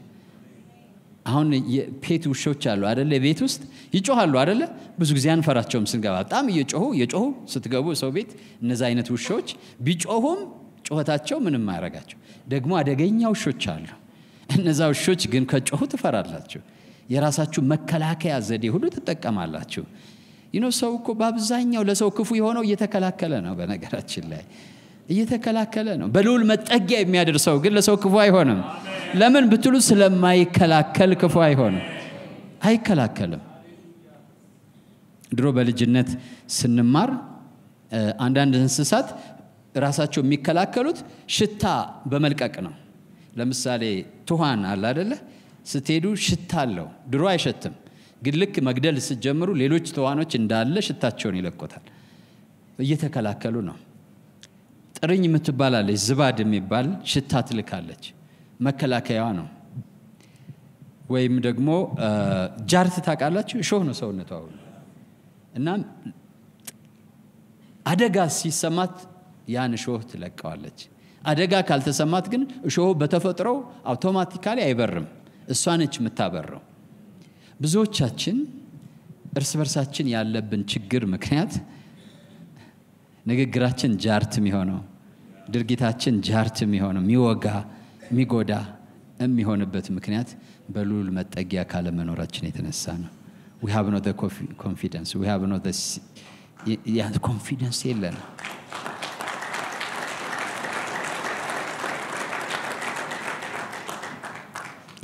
አሁን የፔት ውሾች አሉ አይደለ ቤት ውስጥ ይጮሃሉ አይደለ ብዙ ጊዜ አንፈራቸውም ስንገባ በጣም እየጮሁ ስትገቡ ሰው ቤት እነዛ አይነት ውሾች ቢጮሁም ጮህታቸው ምንም ማያረጋቸው ደግሞ አደገኛ ውሾች አሉ እነዛ ውሾች ግን ከጮሁ ትፈራላችሁ የራሳችሁ መከላከያ ዘዴ ሁሉ ተጠቀማላችሁ ሰው እኮ በአብዛኛው ለሰው ክፉ የሆነው እየተከላከለ ነው በነገራችን ላይ እየተከላከለ ነው በልዑል መጠጊያ የሚያደርሰው ግን ለሰው ክፉ አይሆንም ለምን ብትሉ ስለማይከላከል ክፉ አይከላከልም ድሮ በልጅነት ስንማር አንዳንድ እንስሳት ራሳቸው የሚከላከሉት ሽታ በመልቀቅ ነው ለምሳሌ ቱሃን አለ አይደለ ስትሄዱ ሽታ አለው ድሮ አይሸትም ግን ልክ መግደል ሲጀምሩ ሌሎች ተዋኖች እንዳለ ሽታቸውን ይለቆታል እየተከላከሉ ነው ጥርኝ የምትባላለች ዝባድ የሚባል ሽታ ትልካለች መከላከያዋ ነው ወይም ደግሞ ጃርት ታውቃላችሁ እሾህ ነው ሰውነቷ እና አደጋ ሲሰማት ያን እሾህ ትለቀዋለች አደጋ ካልተሰማት ግን እሾህ በተፈጥሮ አውቶማቲካሊ አይበርም እሷ ነች የምታበረው ብዙዎቻችን እርስ በርሳችን ያለብን ችግር ምክንያት ንግግራችን ጃርት የሚሆነው ድርጊታችን ጃርት የሚሆነው ሚወጋ ሚጎዳ የሚሆንበት ምክንያት በሉል መጠጊያ ካለ መኖራችን የተነሳ ነው we have not the confidence we have not the confidence የለን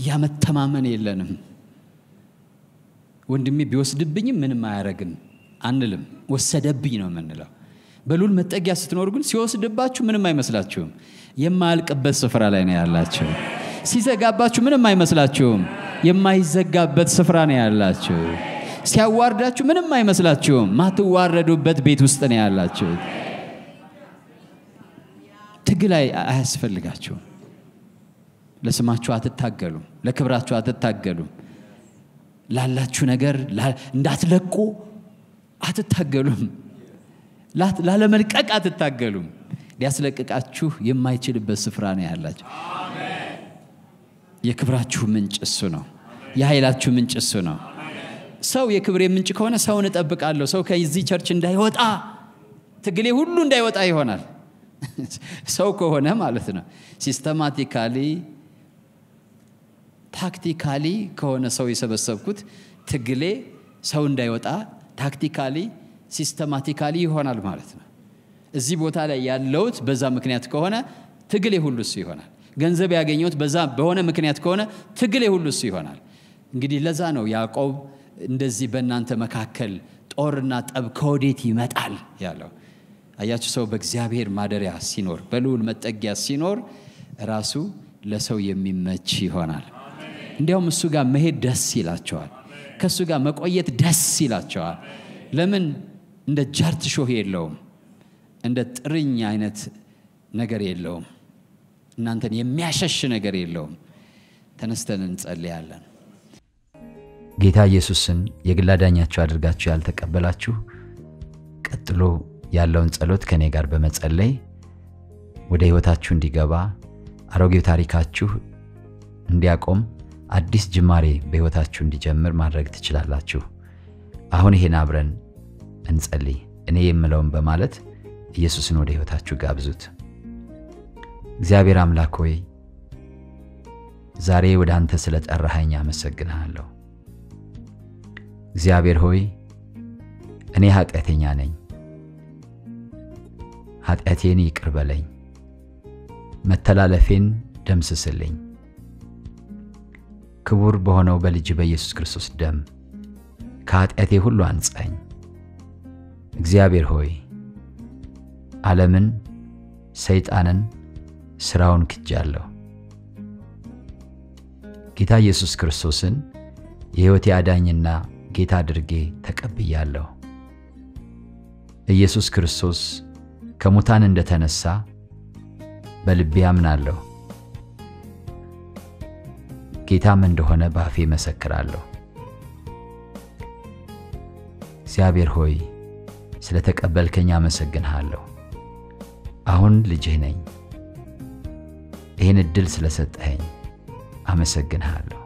ያመተማመን የለንም ወንድሜ ቢወስድብኝ ምንም አያረግም አንልም ወሰደብኝ ነው የምንለው በሉል መጠጊያ ስትኖር ግን ሲወስድባችሁ ምንም አይመስላችሁም የማያልቅበት ስፍራ ላይ ነው ያላችሁ ሲዘጋባችሁ ምንም አይመስላችሁም የማይዘጋበት ስፍራ ነው ያላችሁ ሲያዋርዳችሁ ምንም አይመስላችሁም ማትዋረዱበት ቤት ውስጥ ነው ያላችሁ ትግል አያስፈልጋችሁም ለስማችሁ አትታገሉ ለክብራችሁ አትታገሉ ላላችሁ ነገር እንዳትለቁ አትታገሉም ላለመልቀቅ አትታገሉም ሊያስለቅቃችሁ የማይችልበት ስፍራ ነው ያላችሁ አሜን የክብራችሁ ምንጭ እሱ ነው የኃይላችሁ ምንጭ እሱ ነው ሰው የክብሬ ምንጭ ከሆነ ሰውን እጠብቃለሁ ሰው ከዚህ ቸርች እንዳይወጣ ትግሌ ሁሉ እንዳይወጣ ይሆናል ሰው ከሆነ ማለት ነው ሲስተማቲካሊ ታክቲካሊ ከሆነ ሰው የሰበሰብኩት ትግሌ ሰው እንዳይወጣ ታክቲካሊ ሲስተማቲካሊ ይሆናል ማለት ነው እዚህ ቦታ ላይ ያለውት በዛ ምክንያት ከሆነ ትግሌ ሁሉስ ይሆናል ገንዘብ ያገኘውት በዛ በሆነ ምክንያት ከሆነ ትግሌ ሁሉስ ይሆናል እንግዲህ ለዛ ነው ያዕቆብ እንደዚህ በእናንተ መካከል ጦርና ጠብ ከወዴት ይመጣል ያለው አያችሁ ሰው በእግዚአብሔር ማደሪያ ሲኖር በሉል መጠጊያ ሲኖር ራሱ ለሰው የሚመች ይሆናል እንዲያውም እሱ ጋር መሄድ ደስ ይላቸዋል ከሱ ጋር መቆየት ደስ ይላቸዋል ለምን እንደ ጃርት ሾህ የለውም እንደ ጥርኝ አይነት ነገር የለውም እናንተን የሚያሸሽ ነገር የለውም ተነስተን እንጸልያለን ጌታ ኢየሱስን የግል አዳኛችሁ አድርጋችሁ ያልተቀበላችሁ ቀጥሎ ያለውን ጸሎት ከኔ ጋር በመጸለይ ወደ ህይወታችሁ እንዲገባ አሮጌው ታሪካችሁ እንዲያቆም አዲስ ጅማሬ በህይወታችሁ እንዲጀምር ማድረግ ትችላላችሁ አሁን ይሄን አብረን እንጸልይ እኔ የምለውን በማለት ኢየሱስን ወደ ህይወታችሁ ጋብዙት እግዚአብሔር አምላክ ሆይ ዛሬ ወደ አንተ ስለጠራኸኝ አመሰግናለሁ እግዚአብሔር ሆይ እኔ ኃጢአተኛ ነኝ ኃጢአቴን ይቅር በለኝ መተላለፌን ደምስስልኝ ክቡር በሆነው በልጅ በኢየሱስ ክርስቶስ ደም ከኃጢአቴ ሁሉ አንጻኝ እግዚአብሔር ሆይ ዓለምን ሰይጣንን ስራውን ክጃለሁ ጌታ ኢየሱስ ክርስቶስን የሕይወቴ አዳኝና ጌታ አድርጌ ተቀብያለሁ ኢየሱስ ክርስቶስ ከሙታን እንደተነሳ በልቤ አምናለሁ ጌታም እንደሆነ በአፌ መሰክራለሁ እግዚአብሔር ሆይ ስለተቀበልከኝ አመሰግንሃለሁ አሁን ልጅህ ነኝ ይህን እድል ስለሰጠኸኝ አመሰግንሃለሁ